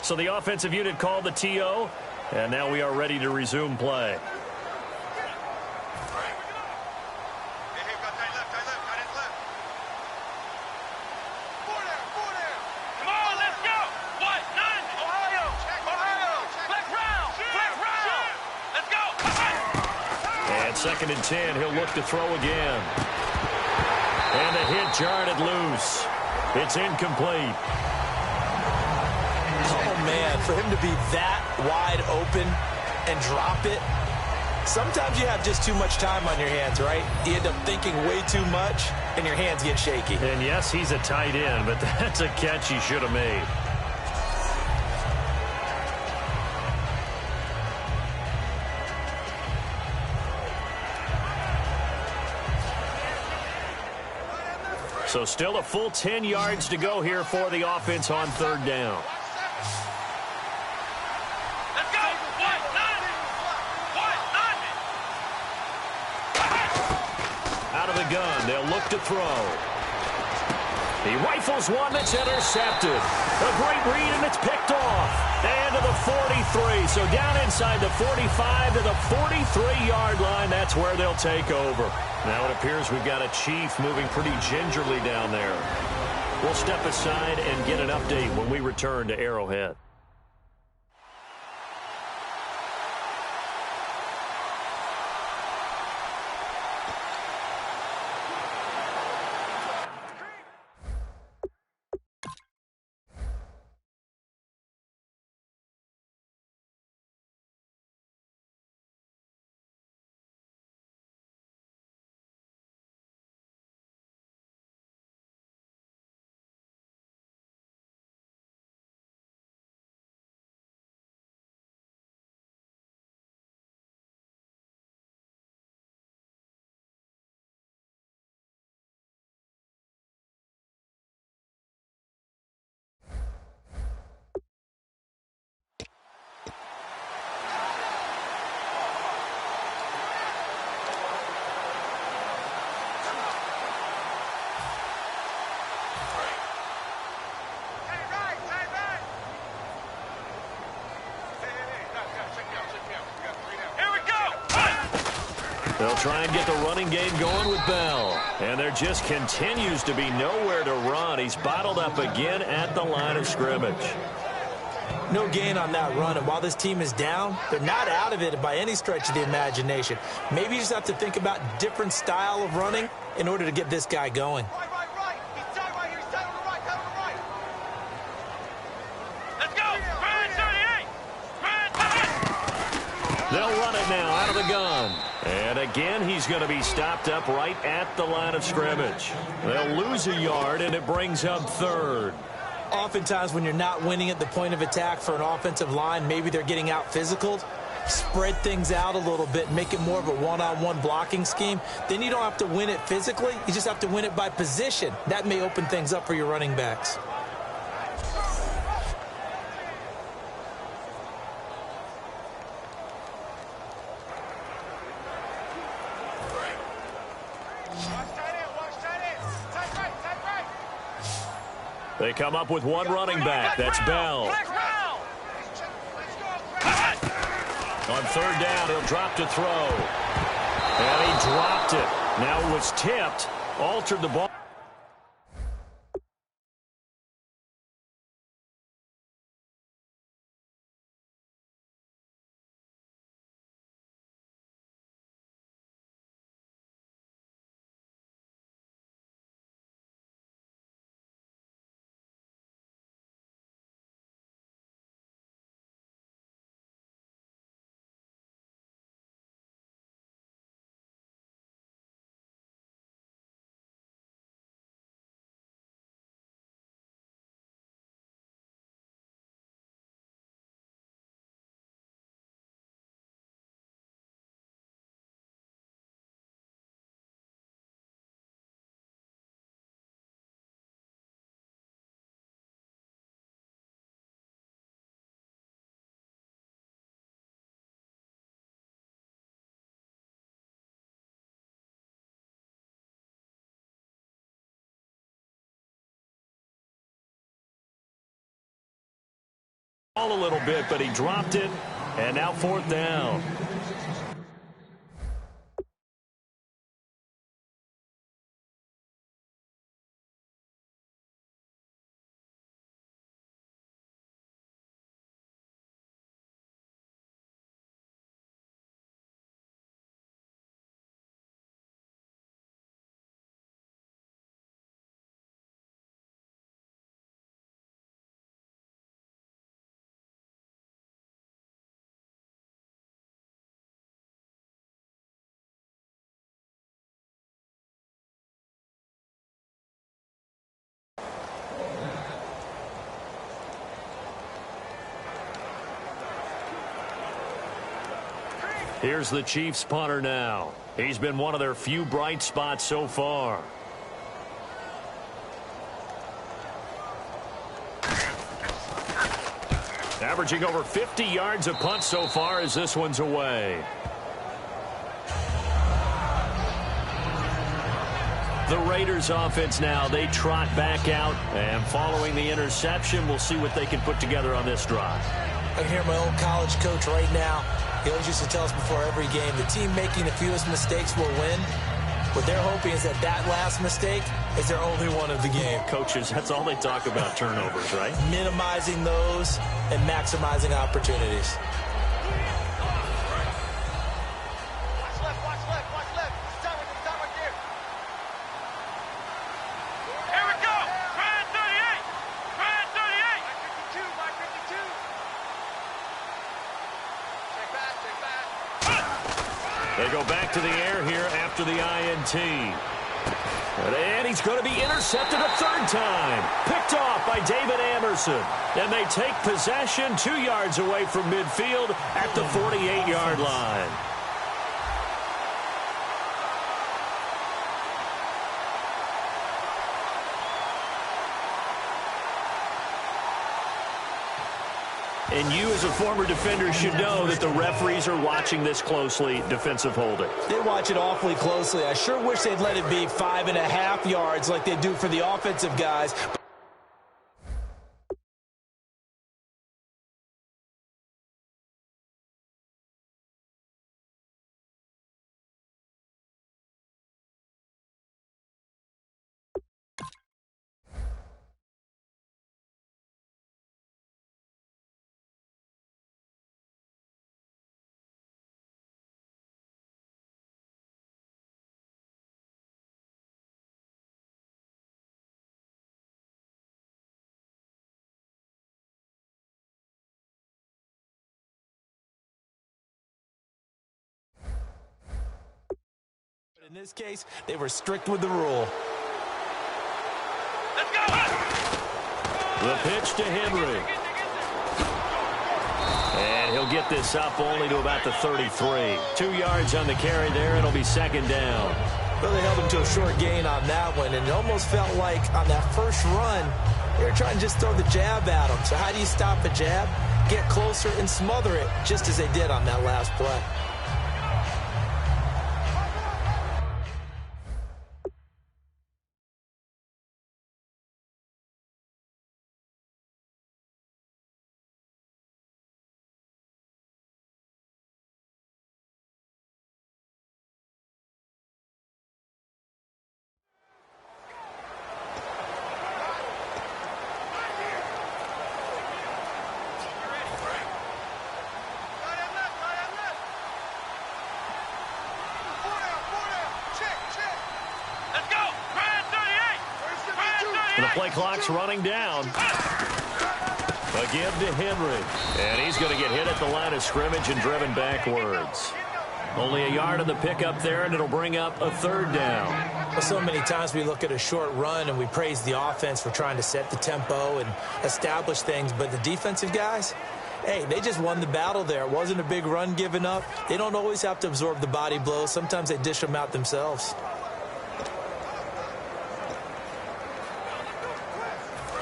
So the offensive unit called the TO, and now we are ready to resume play. Second and 10, he'll look to throw again. And a hit jarred it loose. It's incomplete. Oh, man, for him to be that wide open and drop it, sometimes you have just too much time on your hands, right? You end up thinking way too much, and your hands get shaky. And yes, he's a tight end, but that's a catch he should have made. So still a full 10 yards to go here for the offense on third down. Let's go! Out of the gun, they'll look to throw. He rifles one that's intercepted. A great read, and it's picked off. And to the 43. So down inside the 45 to the 43-yard line. That's where they'll take over. Now it appears we've got a Chief moving pretty gingerly down there. We'll step aside and get an update when we return to Arrowhead. They'll try and get the running game going with Bell. And there just continues to be nowhere to run. He's bottled up again at the line of scrimmage. No gain on that run, and while this team is down, they're not out of it by any stretch of the imagination. Maybe you just have to think about different style of running in order to get this guy going. Right. He's tight right here. He's tight on the right. Tight on the right. Let's go. Ryan 38. They'll run it now out of the gun. And again, he's going to be stopped up right at the line of scrimmage. They'll lose a yard, and it brings up third. Oftentimes when you're not winning at the point of attack for an offensive line, maybe they're getting out physical. Spread things out a little bit, make it more of a one-on-one blocking scheme. Then you don't have to win it physically. You just have to win it by position. That may open things up for your running backs. They come up with one running back. That's Bell. On third down, he'll drop to throw. And he dropped it. Now it was tipped, altered the ball. A little bit, but he dropped it, and now 4th down. Here's the Chiefs punter now. He's been one of their few bright spots so far. Averaging over 50 yards a punt so far as this one's away. The Raiders offense now, they trot back out, and following the interception, we'll see what they can put together on this drive. I can hear my old college coach right now. He always used to tell us before every game, the team making the fewest mistakes will win. What they're hoping is that that last mistake is their only one of the game. Coaches, that's all they talk about, turnovers, right? Minimizing those and maximizing opportunities. They go back to the air here after the INT. And he's going to be intercepted a 3rd time. Picked off by David Anderson. And they take possession 2 yards away from midfield at the 48-yard line. And you, as a former defender, should know that the referees are watching this closely, defensive holding. They watch it awfully closely. I sure wish they'd let it be 5.5 yards like they do for the offensive guys. In this case, they were strict with the rule. Let's go! The pitch to Henry. And he'll get this up only to about the 33. 2 yards on the carry there. It'll be 2nd down. Well, they held him to a short gain on that one, and it almost felt like on that first run, they were trying to just throw the jab at him. So how do you stop a jab? Get closer and smother it, just as they did on that last play. And the play clock's running down. A give to Henry. And he's going to get hit at the line of scrimmage and driven backwards. Only a yard on the pickup there, and it'll bring up a 3rd down. Well, so many times we look at a short run and we praise the offense for trying to set the tempo and establish things, but the defensive guys, hey, they just won the battle there. It wasn't a big run given up. They don't always have to absorb the body blows. Sometimes they dish them out themselves.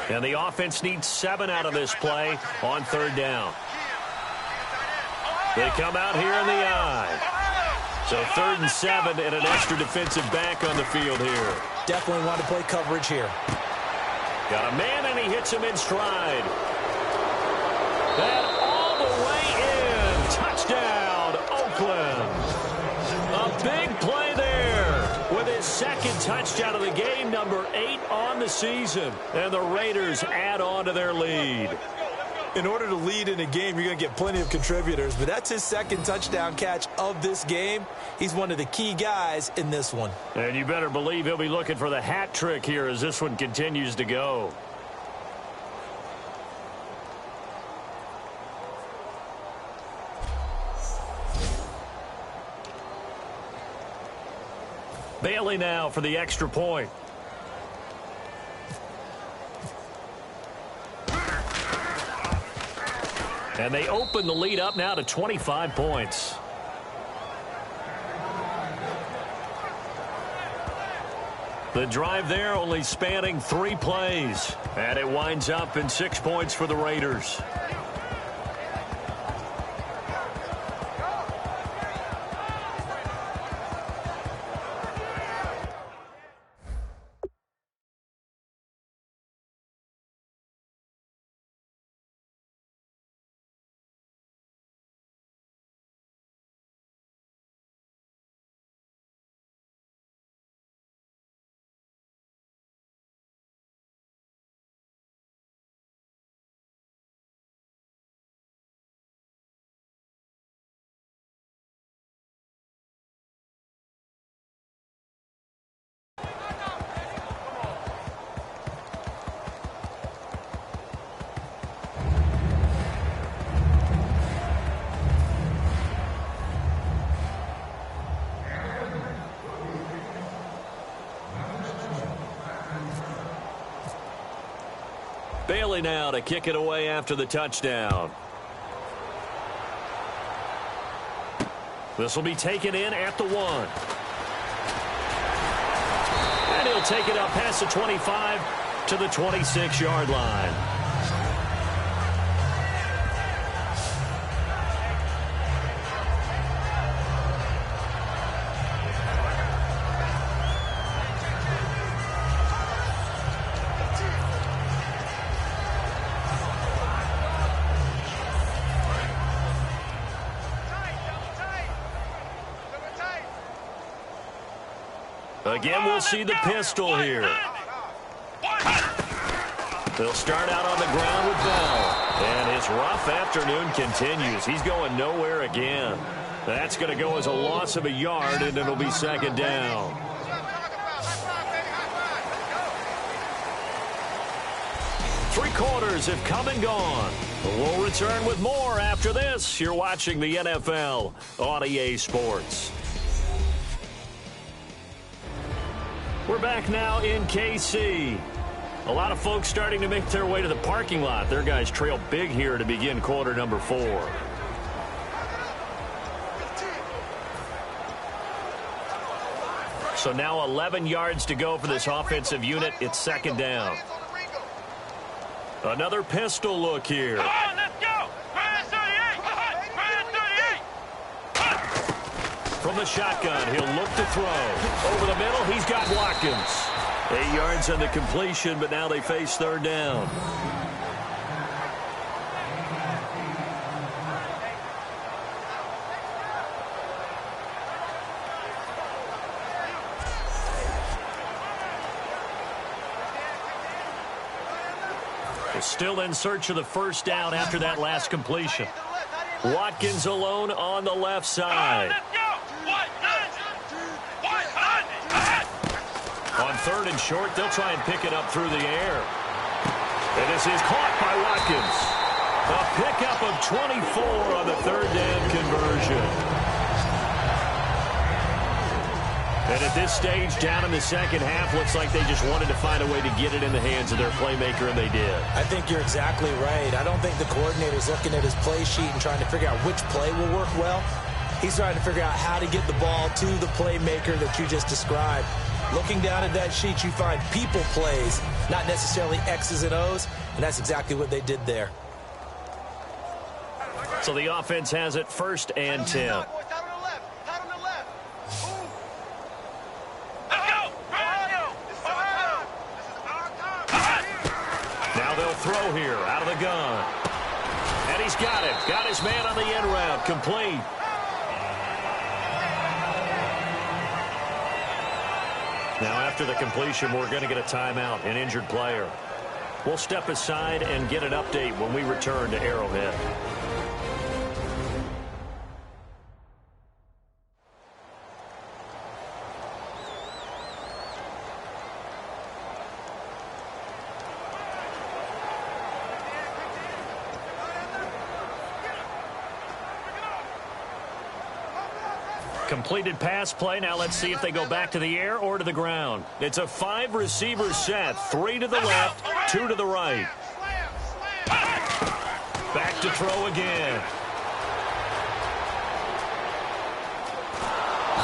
And the offense needs 7 out of this play on 3rd down. They come out here in the I. So 3rd and 7 and an extra defensive back on the field here. Definitely want to play coverage here. Got a man, and he hits him in stride. And all the way in. Touchdown, Oakland. A big play there with his second touchdown of the game, number 8 on the season. And the Raiders add on to their lead. In order to lead in a game, you're going to get plenty of contributors, but that's his second touchdown catch of this game. He's one of the key guys in this one. And you better believe he'll be looking for the hat trick here as this one continues to go. Bailey now for the extra point. And they open the lead up now to 25 points. The drive there only spanning 3 plays. And it winds up in 6 points for the Raiders. Bailey now to kick it away after the touchdown. This will be taken in at the 1. And he'll take it up past the 25 to the 26-yard line. Again, we'll see the pistol here. They'll start out on the ground with Bell. And his rough afternoon continues. He's going nowhere again. That's going to go as a loss of a yard, and it'll be second down. Three quarters have come and gone. We'll return with more after this. You're watching the NFL on EA Sports. We're back now in KC. A lot of folks starting to make their way to the parking lot. Their guys trail big here to begin quarter number 4. So now 11 yards to go for this offensive unit. It's second down. Another pistol look here. Come on, let's go! 38! From the shotgun, he'll look to throw. Over the middle, he's got Watkins. 8 yards on the completion, but now they face third down. They're still in search of the first down after that last completion. Watkins alone on the left side. On third and short, they'll try and pick it up through the air. And this is caught by Watkins. A pickup of 24 on the third down conversion. And at this stage, down in the second half, looks like they just wanted to find a way to get it in the hands of their playmaker, and they did. I think you're exactly right. I don't think the coordinator's looking at his play sheet and trying to figure out which play will work well. He's trying to figure out how to get the ball to the playmaker that you just described. Looking down at that sheet, you find people plays, not necessarily X's and O's, and that's exactly what they did there. So the offense has it first and 10. Now they'll throw here out of the gun. And he's got it. Got his man on the end route. Complete. Now, after the completion, we're going to get a timeout, an injured player. We'll step aside and get an update when we return to Arrowhead. Completed pass play. Now let's see if they go back to the air or to the ground. It's a 5-receiver set. 3 to the left, 2 to the right. Back to throw again.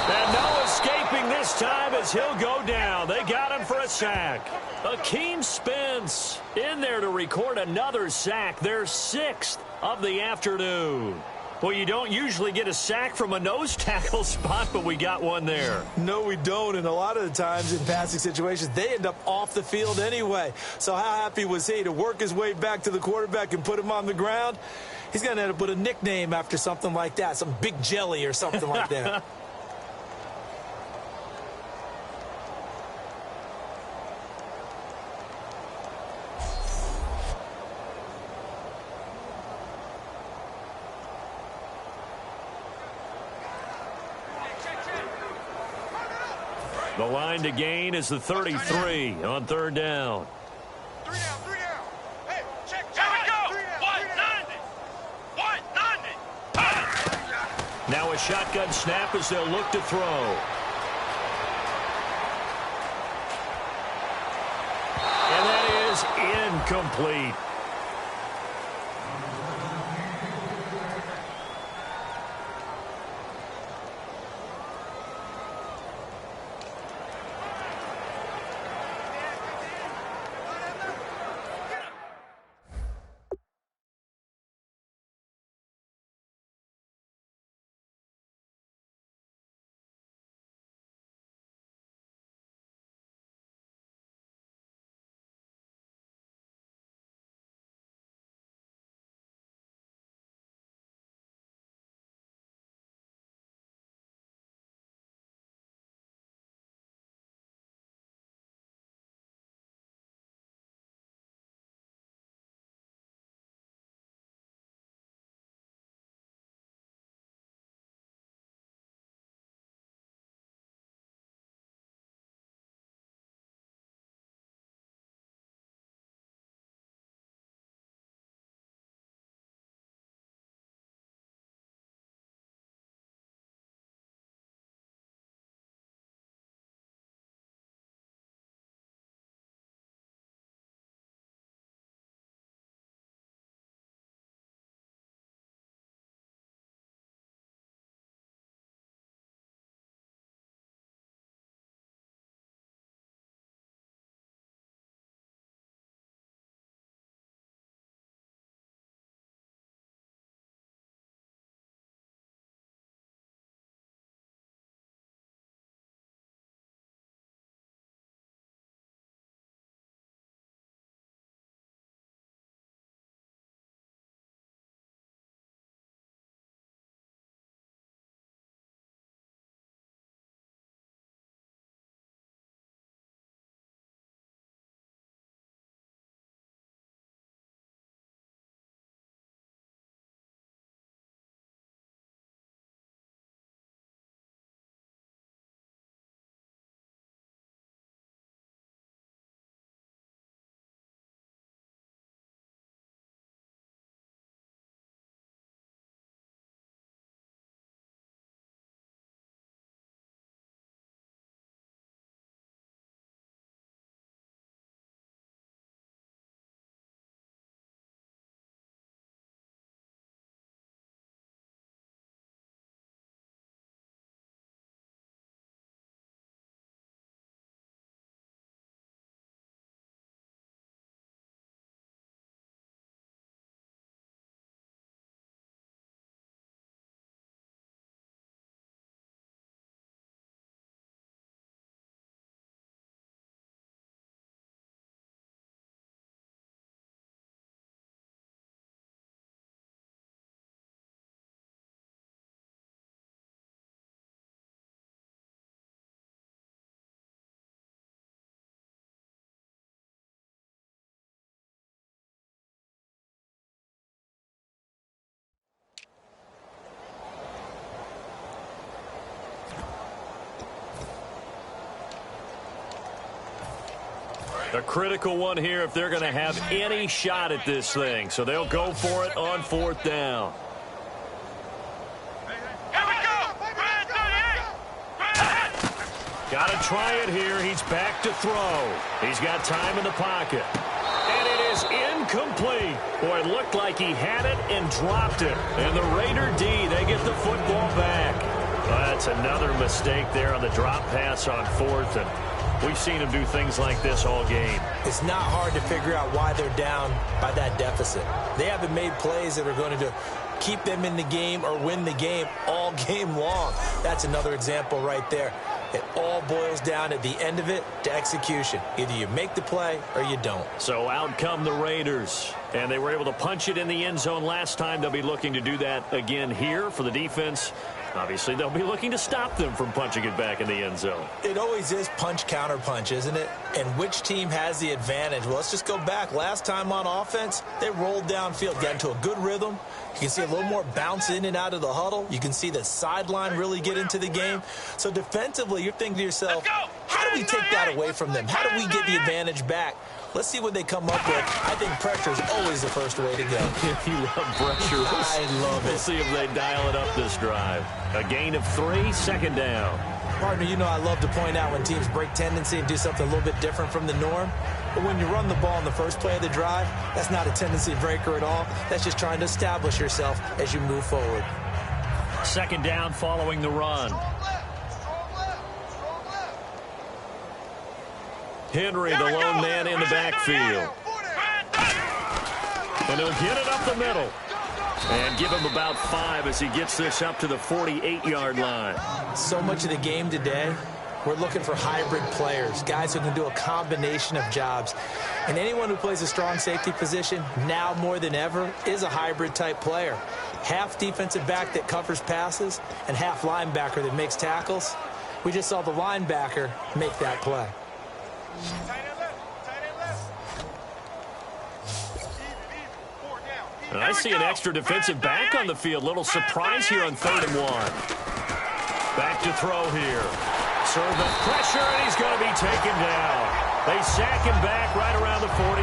And no escaping this time as he'll go down. They got him for a sack. Akeem Spence in there to record another sack. Their 6th of the afternoon. Well, you don't usually get a sack from a nose tackle spot, but we got one there. No, we don't, and a lot of the times in passing situations, they end up off the field anyway. So how happy was he to work his way back to the quarterback and put him on the ground? He's going to end up with a nickname after something like that, some Big Jelly or something like that. The line to gain is the 33 on 3rd down. 3 down, 3 down. Hey, check. Here we go. 190. Now a shotgun snap as they'll look to throw. And that is incomplete. A critical one here if they're going to have any shot at this thing. So they'll go for it on 4th down. Here we go! Got to try it here. He's back to throw. He's got time in the pocket. And it is incomplete. Boy, it looked like he had it and dropped it. And the Raider D, they get the football back. That's another mistake there on the drop pass on 4th. And we've seen him do things like this all game. It's not hard to figure out why they're down by that deficit. They haven't made plays that are going to keep them in the game or win the game all game long. That's another example right there. It all boils down at the end of it to execution. Either you make the play or you don't. So out come the Raiders. And they were able to punch it in the end zone last time. They'll be looking to do that again here for the defense. Obviously, they'll be looking to stop them from punching it back in the end zone. It always is punch, counter punch, isn't it? And which team has the advantage? Well, let's just go back. Last time on offense, they rolled downfield, got into a good rhythm. You can see a little more bounce in and out of the huddle. You can see the sideline really get into the game. So defensively, you're thinking to yourself, how do we take that away from them? How do we get the advantage back? Let's see what they come up with. I think pressure is always the first way to go. If you love pressure, I love it. We'll see if they dial it up this drive. A gain of 3, 2nd down. Partner, you know I love to point out when teams break tendency and do something a little bit different from the norm. But when you run the ball in the first play of the drive, that's not a tendency breaker at all. That's just trying to establish yourself as you move forward. 2nd down following the run. Henry, the lone man in the backfield. And he'll get it up the middle. And give him about 5 as he gets this up to the 48-yard line. So much of the game today, we're looking for hybrid players, guys who can do a combination of jobs. And anyone who plays a strong safety position, now more than ever, is a hybrid-type player. Half defensive back that covers passes and half linebacker that makes tackles. We just saw the linebacker make that play. And I see an extra defensive back on the field. Little surprise here on 3rd and 1. Back to throw here. Serve the pressure, and he's going to be taken down. They sack him back right around the 44.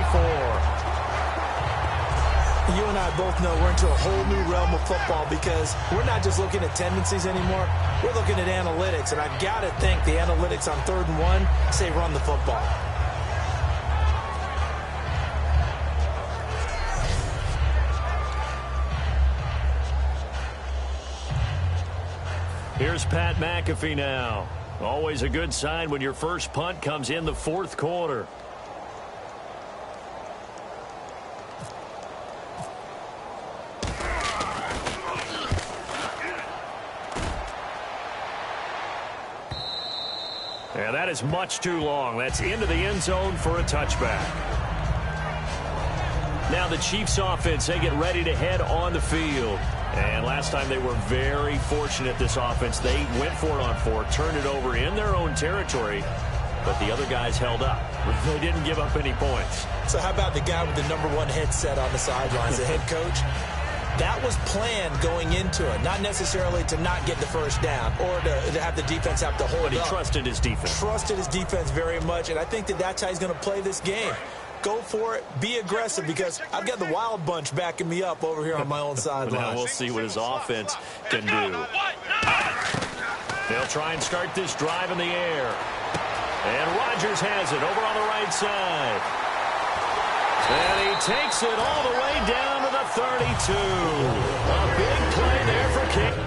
You and I both know we're into a whole new realm of football because we're not just looking at tendencies anymore. We're looking at analytics, and I've got to think the analytics on 3rd and 1 say run the football. Here's Pat McAfee now. Always a good sign when your first punt comes in the 4th quarter. And that is much too long. That's into the end zone for a touchback. Now the Chiefs offense, they get ready to head on the field. And last time they were very fortunate, this offense. They went for it on 4, turned it over in their own territory, but the other guys held up. They didn't give up any points. So how about the guy with the #1 headset on the sidelines, the head coach? That was planned going into it, not necessarily to not get the first down or to have the defense have to hold up. But he trusted his defense. Trusted his defense very much, and I think that's how he's going to play this game. Go for it. Be aggressive because I've got the wild bunch backing me up over here on my own sideline. Now we'll see what his offense can do. They'll try and start this drive in the air. And Rodgers has it over on the right side. And he takes it all the way down to the 32. A big play there for King.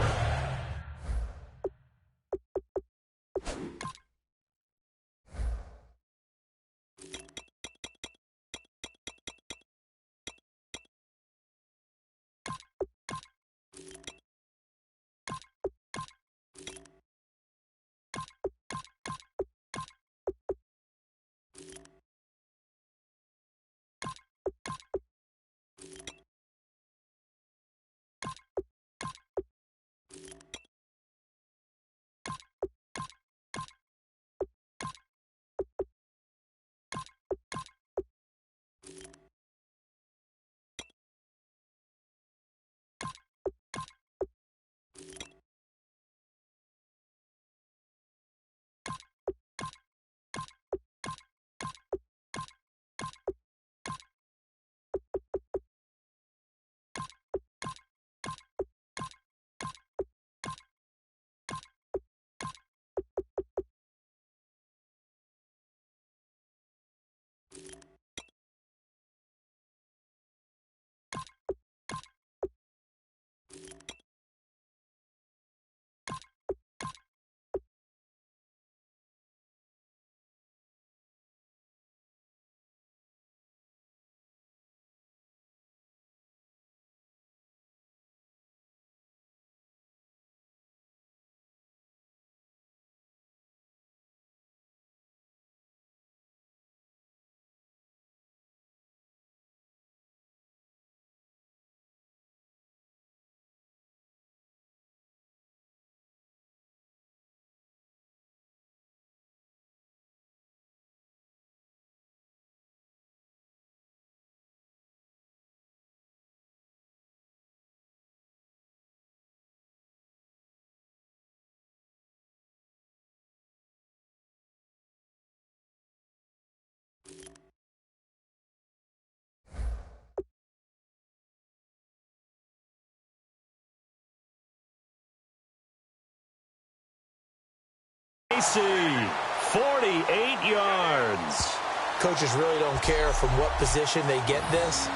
they see? 48 yards. Coaches really don't care from what position they get this,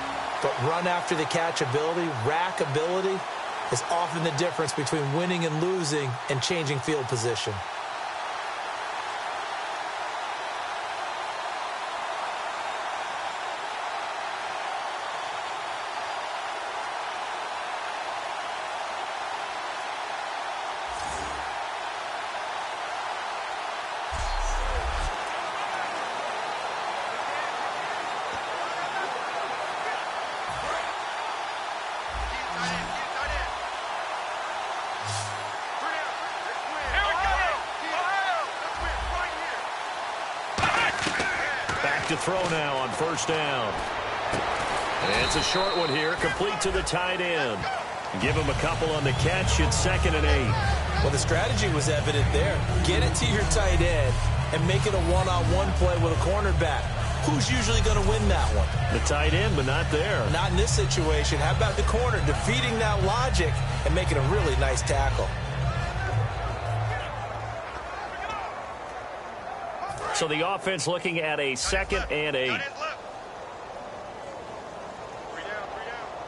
but run after the catch ability, rack ability, is often the difference between winning and losing and changing field position. To throw now on first down. And it's a short one here, complete to the tight end. Give him a couple on the catch. It's 2nd and 8. Well, the strategy was evident there. Get it to your tight end and make it a one-on-one play with a cornerback. Who's usually going to win that one? The tight end, but not there. Not in this situation. How about the corner defeating that logic and making a really nice tackle? So the offense looking at a 2nd and 8.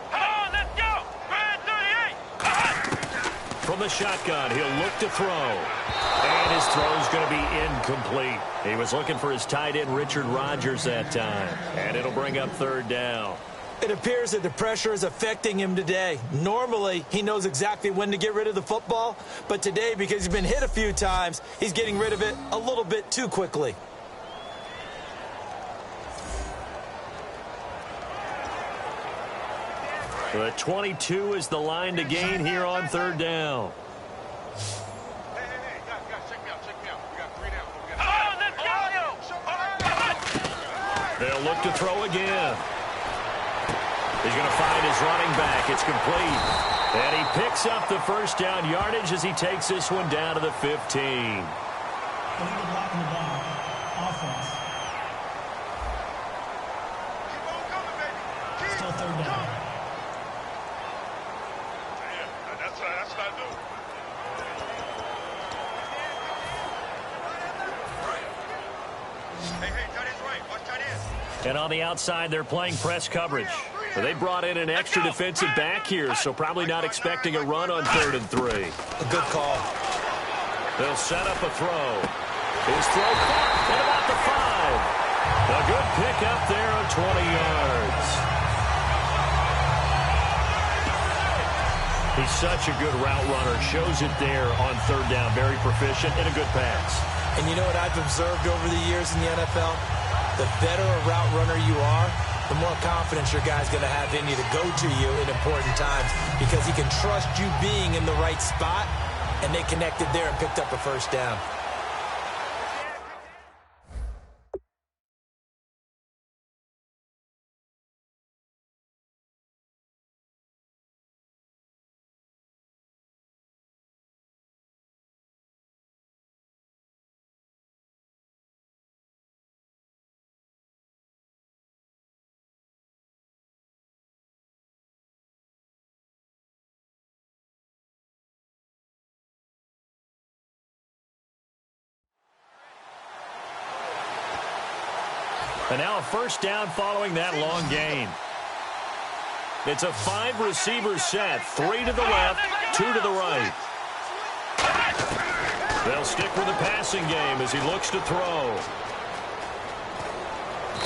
Come on, let's go. From the shotgun, he'll look to throw. And his throw's going to be incomplete. He was looking for his tight end, Richard Rodgers, that time. And it'll bring up 3rd down. It appears that the pressure is affecting him today. Normally, he knows exactly when to get rid of the football, but today, because he's been hit a few times, he's getting rid of it a little bit too quickly. The 22 is the line to gain here on 3rd down. Hey, guys, check me out. We got 3 down. Let's go. They'll look to throw again. He's going to find his running back. It's complete. And he picks up the first down yardage as he takes this one down to the 15. Illegal blocking the ball. Offense. Keep on coming, baby. Still 3rd down. Yeah, that's what I do. Hey, tight end's right. Watch tight end. And on the outside, they're playing press coverage. They brought in an extra defensive back here, so probably not expecting a run on 3rd and 3. A good call. They'll set up a throw. His throw caught at about the 5. A good pick up there of 20 yards. He's such a good route runner. Shows it there on 3rd down. Very proficient and a good pass. And you know what I've observed over the years in the NFL? The better a route runner you are, the more confidence your guy's going to have in you to go to you in important times because he can trust you being in the right spot, and they connected there and picked up a first down. And now a first down following that long gain. It's a 5-receiver set. 3 to the left, 2 to the right. They'll stick with the passing game as he looks to throw.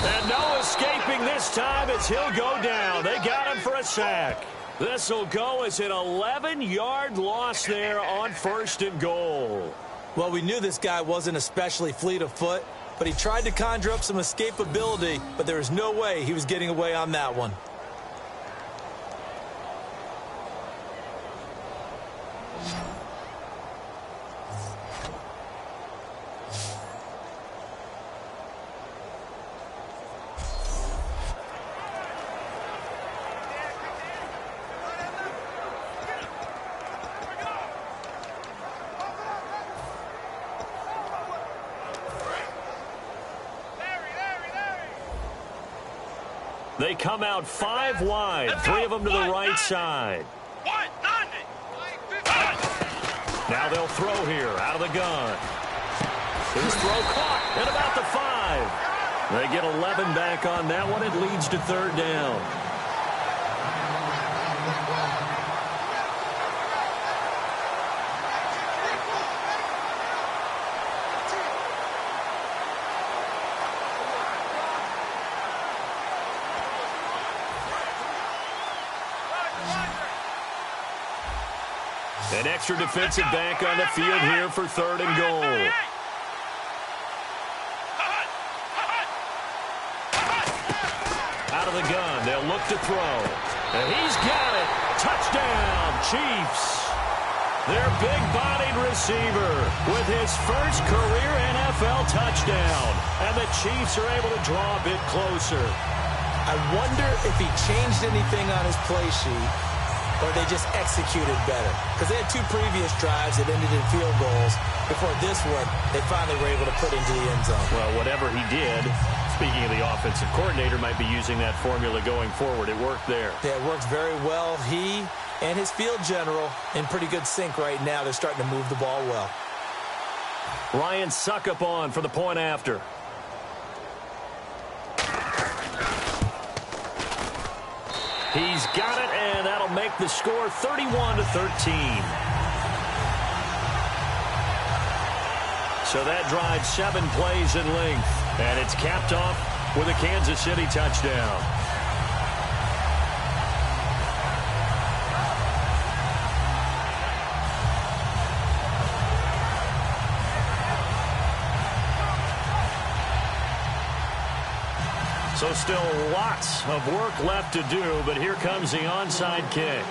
And no escaping this time as he'll go down. They got him for a sack. This will go as an 11-yard loss there on 1st and goal. Well, we knew this guy wasn't especially fleet of foot, but he tried to conjure up some escapability, but there was no way he was getting away on that one. They come out 5 wide, 3 of them to the right side. Now they'll throw here out of the gun. His throw caught at about the 5. They get 11 back on that one. It leads to third down. An extra defensive back on the field here for third and goal. Out of the gun, they'll look to throw. And he's got it. Touchdown, Chiefs. Their big-bodied receiver with his first career NFL touchdown. And the Chiefs are able to draw a bit closer. I wonder if he changed anything on his play sheet, or they just executed better. Because they had 2 previous drives that ended in field goals. Before this one, they finally were able to put into the end zone. Well, whatever he did, speaking of the offensive coordinator, might be using that formula going forward. It worked there. Yeah, it works very well. He and his field general in pretty good sync right now. They're starting to move the ball well. Ryan Suckup on for the point after. He's got it, and that'll make the score 31-13. So that drives 7 plays in length, and it's capped off with a Kansas City touchdown. So still lots of work left to do, but here comes the onside kick.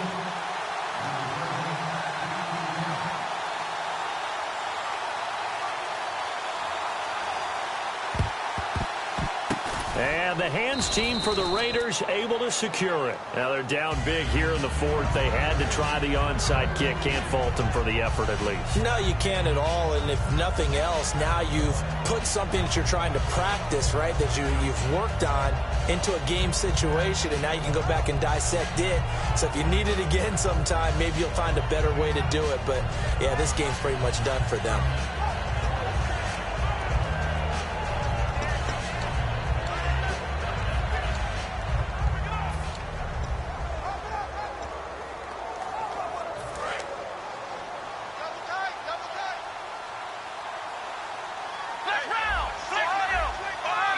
And the hands team for the Raiders able to secure it. Now they're down big here in the 4th. They had to try the onside kick. Can't fault them for the effort at least. No, you can't at all. And if nothing else, now you've put something that you're trying to practice, right, that you've worked on into a game situation, and now you can go back and dissect it. So if you need it again sometime, maybe you'll find a better way to do it. But, yeah, this game's pretty much done for them.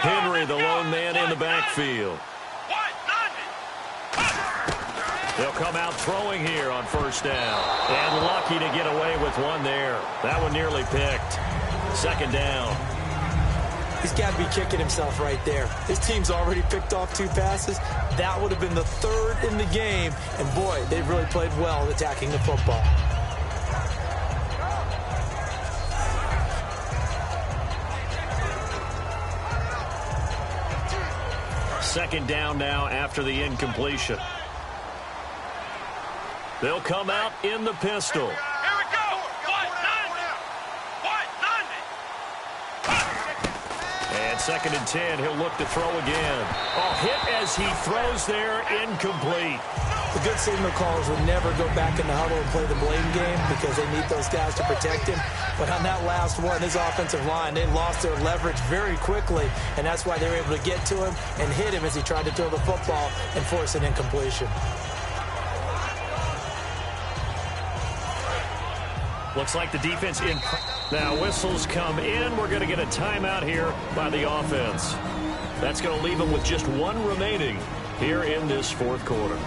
Henry, the lone man in the backfield. They'll come out throwing here on first down. And lucky to get away with one there. That one nearly picked. Second down. He's got to be kicking himself right there. His team's already picked off 2 passes. That would have been the 3rd in the game. And, boy, they've really played well attacking the football. Second down now after the incompletion. They'll come out in the pistol. Here we go. And 2nd and 10, he'll look to throw again. Oh, hit as he throws there, incomplete. The good signal callers would never go back in the huddle and play the blame game because they need those guys to protect him. But on that last one, his offensive line, they lost their leverage very quickly, and that's why they were able to get to him and hit him as he tried to throw the football and force an incompletion. Looks like the defense in. Now whistles come in. We're going to get a timeout here by the offense. That's going to leave them with just 1 remaining here in this 4th quarter.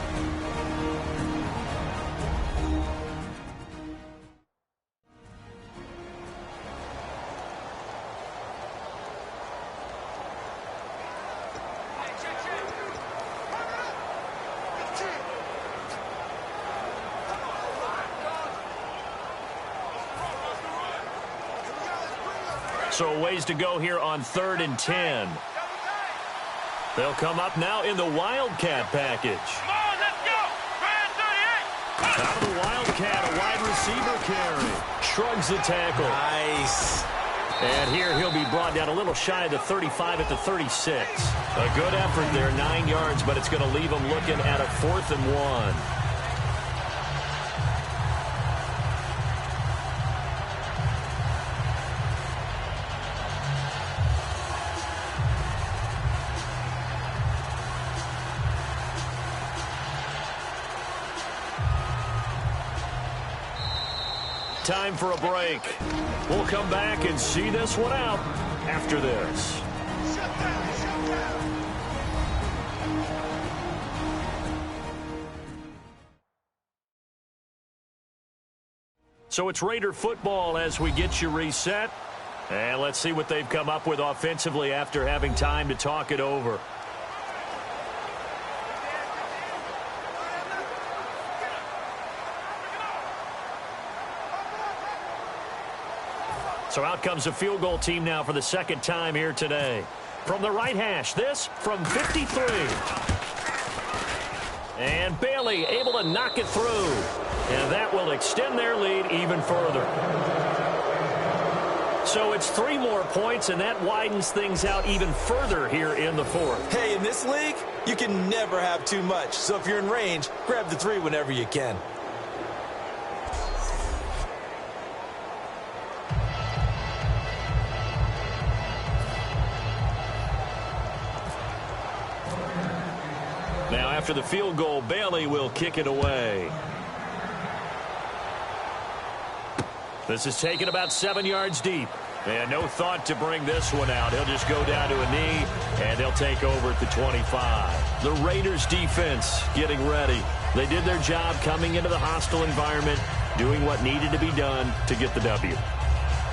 So ways to go here on 3rd and 10. They'll come up now in the Wildcat package. Come on, let's go. Brand 38. Out of the Wildcat, a wide receiver carry. Shrugs the tackle. Nice. And here he'll be brought down a little shy of the 35 at the 36. A good effort there, 9 yards, but it's going to leave him looking at a 4th and 1. Time for a break. We'll come back and see this one out after this. Shut down, shut down. So it's Raider football as we get you reset. And let's see what they've come up with offensively after having time to talk it over. So out comes a field goal team now for the second time here today. From the right hash, this from 53. And Bailey able to knock it through. And that will extend their lead even further. So it's 3 more points, and that widens things out even further here in the fourth. Hey, in this league, you can never have too much. So if you're in range, grab the 3 whenever you can. Now after the field goal, Bailey will kick it away. This is taken about 7 yards deep. And no thought to bring this one out. He'll just go down to a knee, and they'll take over at the 25. The Raiders defense getting ready. They did their job coming into the hostile environment, doing what needed to be done to get the W.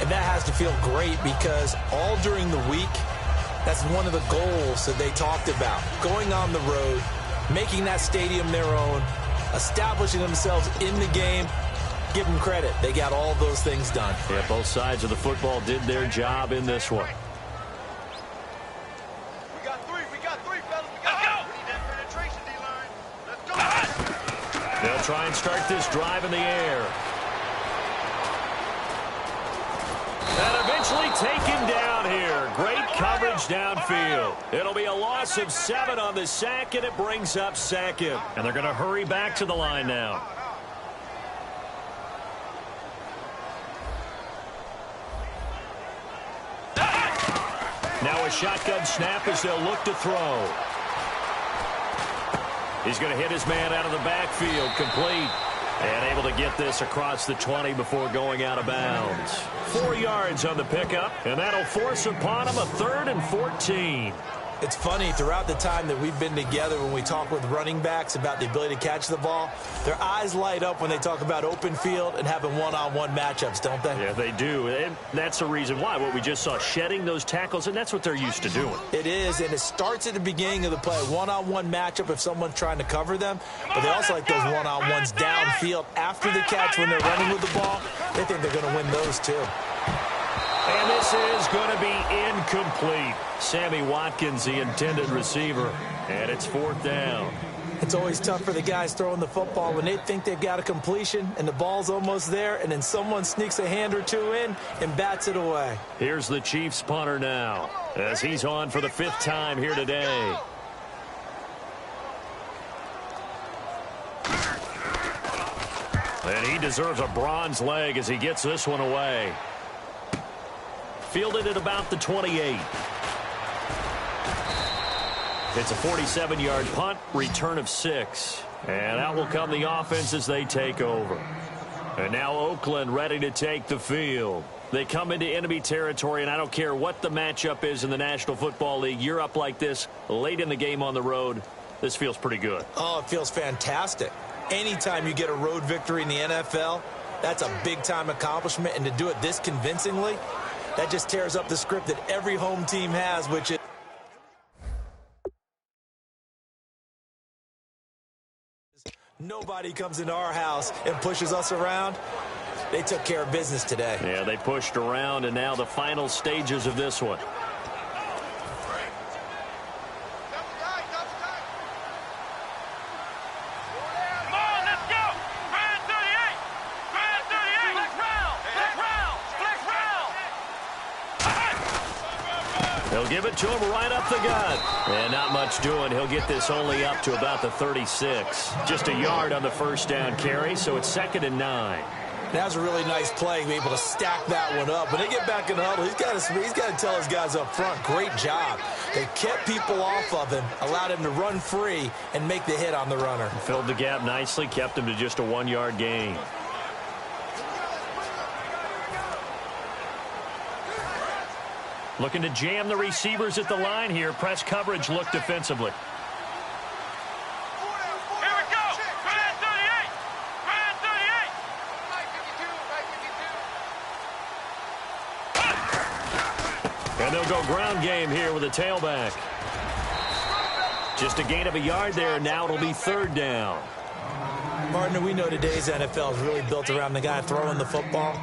And that has to feel great because all during the week, that's one of the goals that they talked about. Going on the road, making that stadium their own, establishing themselves in the game. Give them credit. They got all those things done. Yeah, both sides of the football did their job in this one. We got 3, fellas. We got 3. We need that penetration, D-line. Let's go. They'll try and start this drive in the air. And eventually taken down here. Great coverage downfield. It'll be a loss of 7 on the sack, and it brings up second. And they're going to hurry back to the line now. Now a shotgun snap as they'll look to throw. He's going to hit his man out of the backfield, complete. And able to get this across the 20 before going out of bounds. 4 yards on the pickup, and that'll force upon him a 3rd and 14. It's funny, throughout the time that we've been together, when we talk with running backs about the ability to catch the ball, their eyes light up when they talk about open field and having one-on-one matchups, don't they? Yeah, they do. And that's the reason why. What we just saw, shedding those tackles, and that's what they're used to doing. It is, and it starts at the beginning of the play. One-on-one matchup if someone's trying to cover them, but they also like those one-on-ones downfield after the catch when they're running with the ball. They think they're going to win those too. And this is going to be incomplete. Sammy Watkins, the intended receiver, and it's 4th down. It's always tough for the guys throwing the football when they think they've got a completion and the ball's almost there, and then someone sneaks a hand or 2 in and bats it away. Here's the Chiefs punter now as he's on for the 5th time here today. And he deserves a bronze leg as he gets this one away. Fielded at about the 28. It's a 47-yard punt, return of 6. And out will come the offense as they take over. And now Oakland ready to take the field. They come into enemy territory, and I don't care what the matchup is in the National Football League. You're up like this late in the game on the road. This feels pretty good. Oh, it feels fantastic. Anytime you get a road victory in the NFL, that's a big-time accomplishment. And to do it this convincingly, that just tears up the script that every home team has, which is nobody comes into our house and pushes us around. They took care of business today. Yeah, they pushed around, and now the final stages of this one. They'll give it to him right up the gut. And not much doing. He'll get this only up to about the 36. Just a yard on the first down carry, so it's 2nd and 9. That was a really nice play, be able to stack that one up. When they get back in the huddle, he's got to tell his guys up front, great job. They kept people off of him, allowed him to run free and make the hit on the runner. Filled the gap nicely, kept him to just a 1-yard gain. Looking to jam the receivers at the line here. Press coverage look defensively. Here we go. Grand 38. Grand 38. And they'll go ground game here with a tailback. Just a gain of a yard there. Now it'll be third down. Partner, we know today's NFL is really built around the guy throwing the football.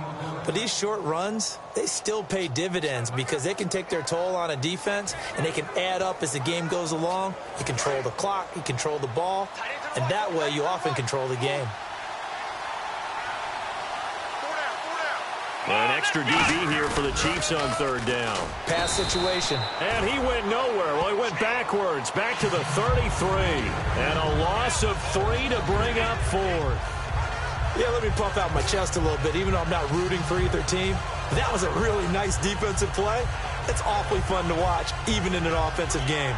But these short runs, they still pay dividends because they can take their toll on a defense, and they can add up as the game goes along. You control the clock, you control the ball, and that way you often control the game. An extra DB here for the Chiefs on third down. Pass situation. And he went nowhere. Well, he went backwards, back to the 33. And a loss of 3 to bring up fourth. Yeah, let me puff out my chest a little bit, even though I'm not rooting for either team. That was a really nice defensive play. It's awfully fun to watch, even in an offensive game.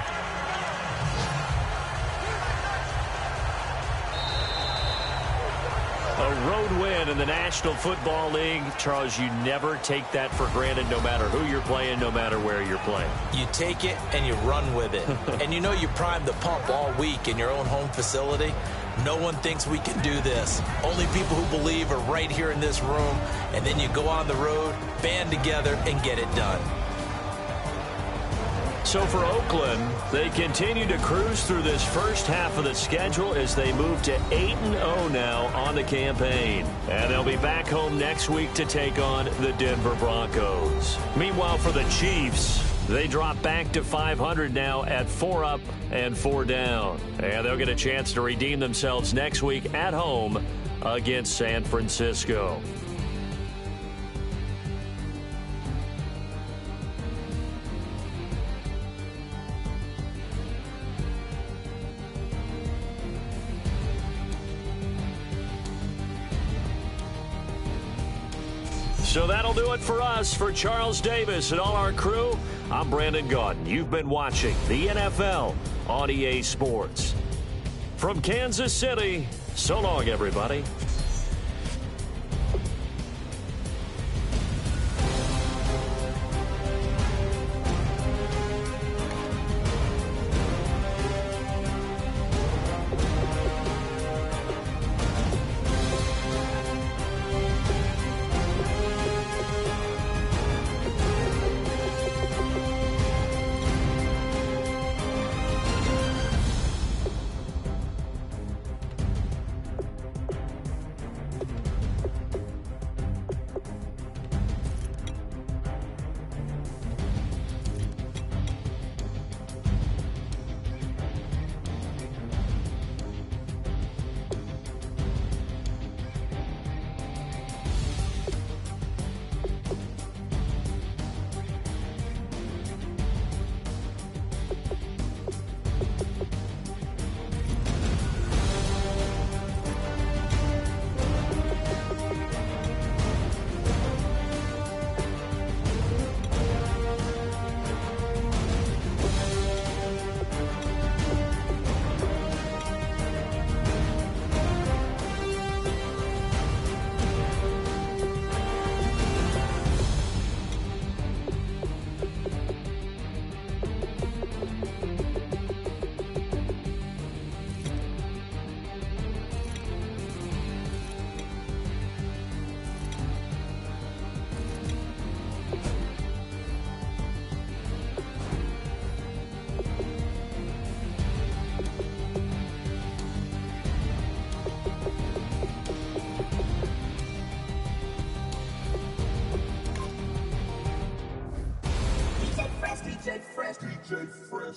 A road win in the National Football League. Charles, you never take that for granted no matter who you're playing, no matter where you're playing. You take it and you run with it. And you know you primed the pump all week in your own home facility. No one thinks we can do this. Only people who believe are right here in this room. And then you go on the road, band together, and get it done. So for Oakland, they continue to cruise through this first half of the schedule as they move to 8-0 now on the campaign. And they'll be back home next week to take on the Denver Broncos. Meanwhile, for the Chiefs, they drop back to 500 now at 4 up and 4 down. And they'll get a chance to redeem themselves next week at home against San Francisco. So that'll do it for us. For Charles Davis and all our crew, I'm Brandon Gaudin. You've been watching the NFL on EA Sports. From Kansas City, so long, everybody.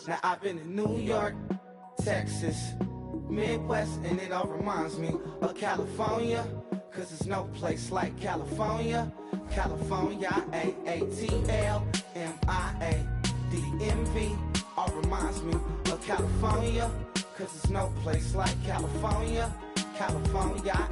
Now I've been in New York, Texas, Midwest, and it all reminds me of California, cause there's no place like California. California, AATLMIADMV, all reminds me of California, cause there's no place like California. California,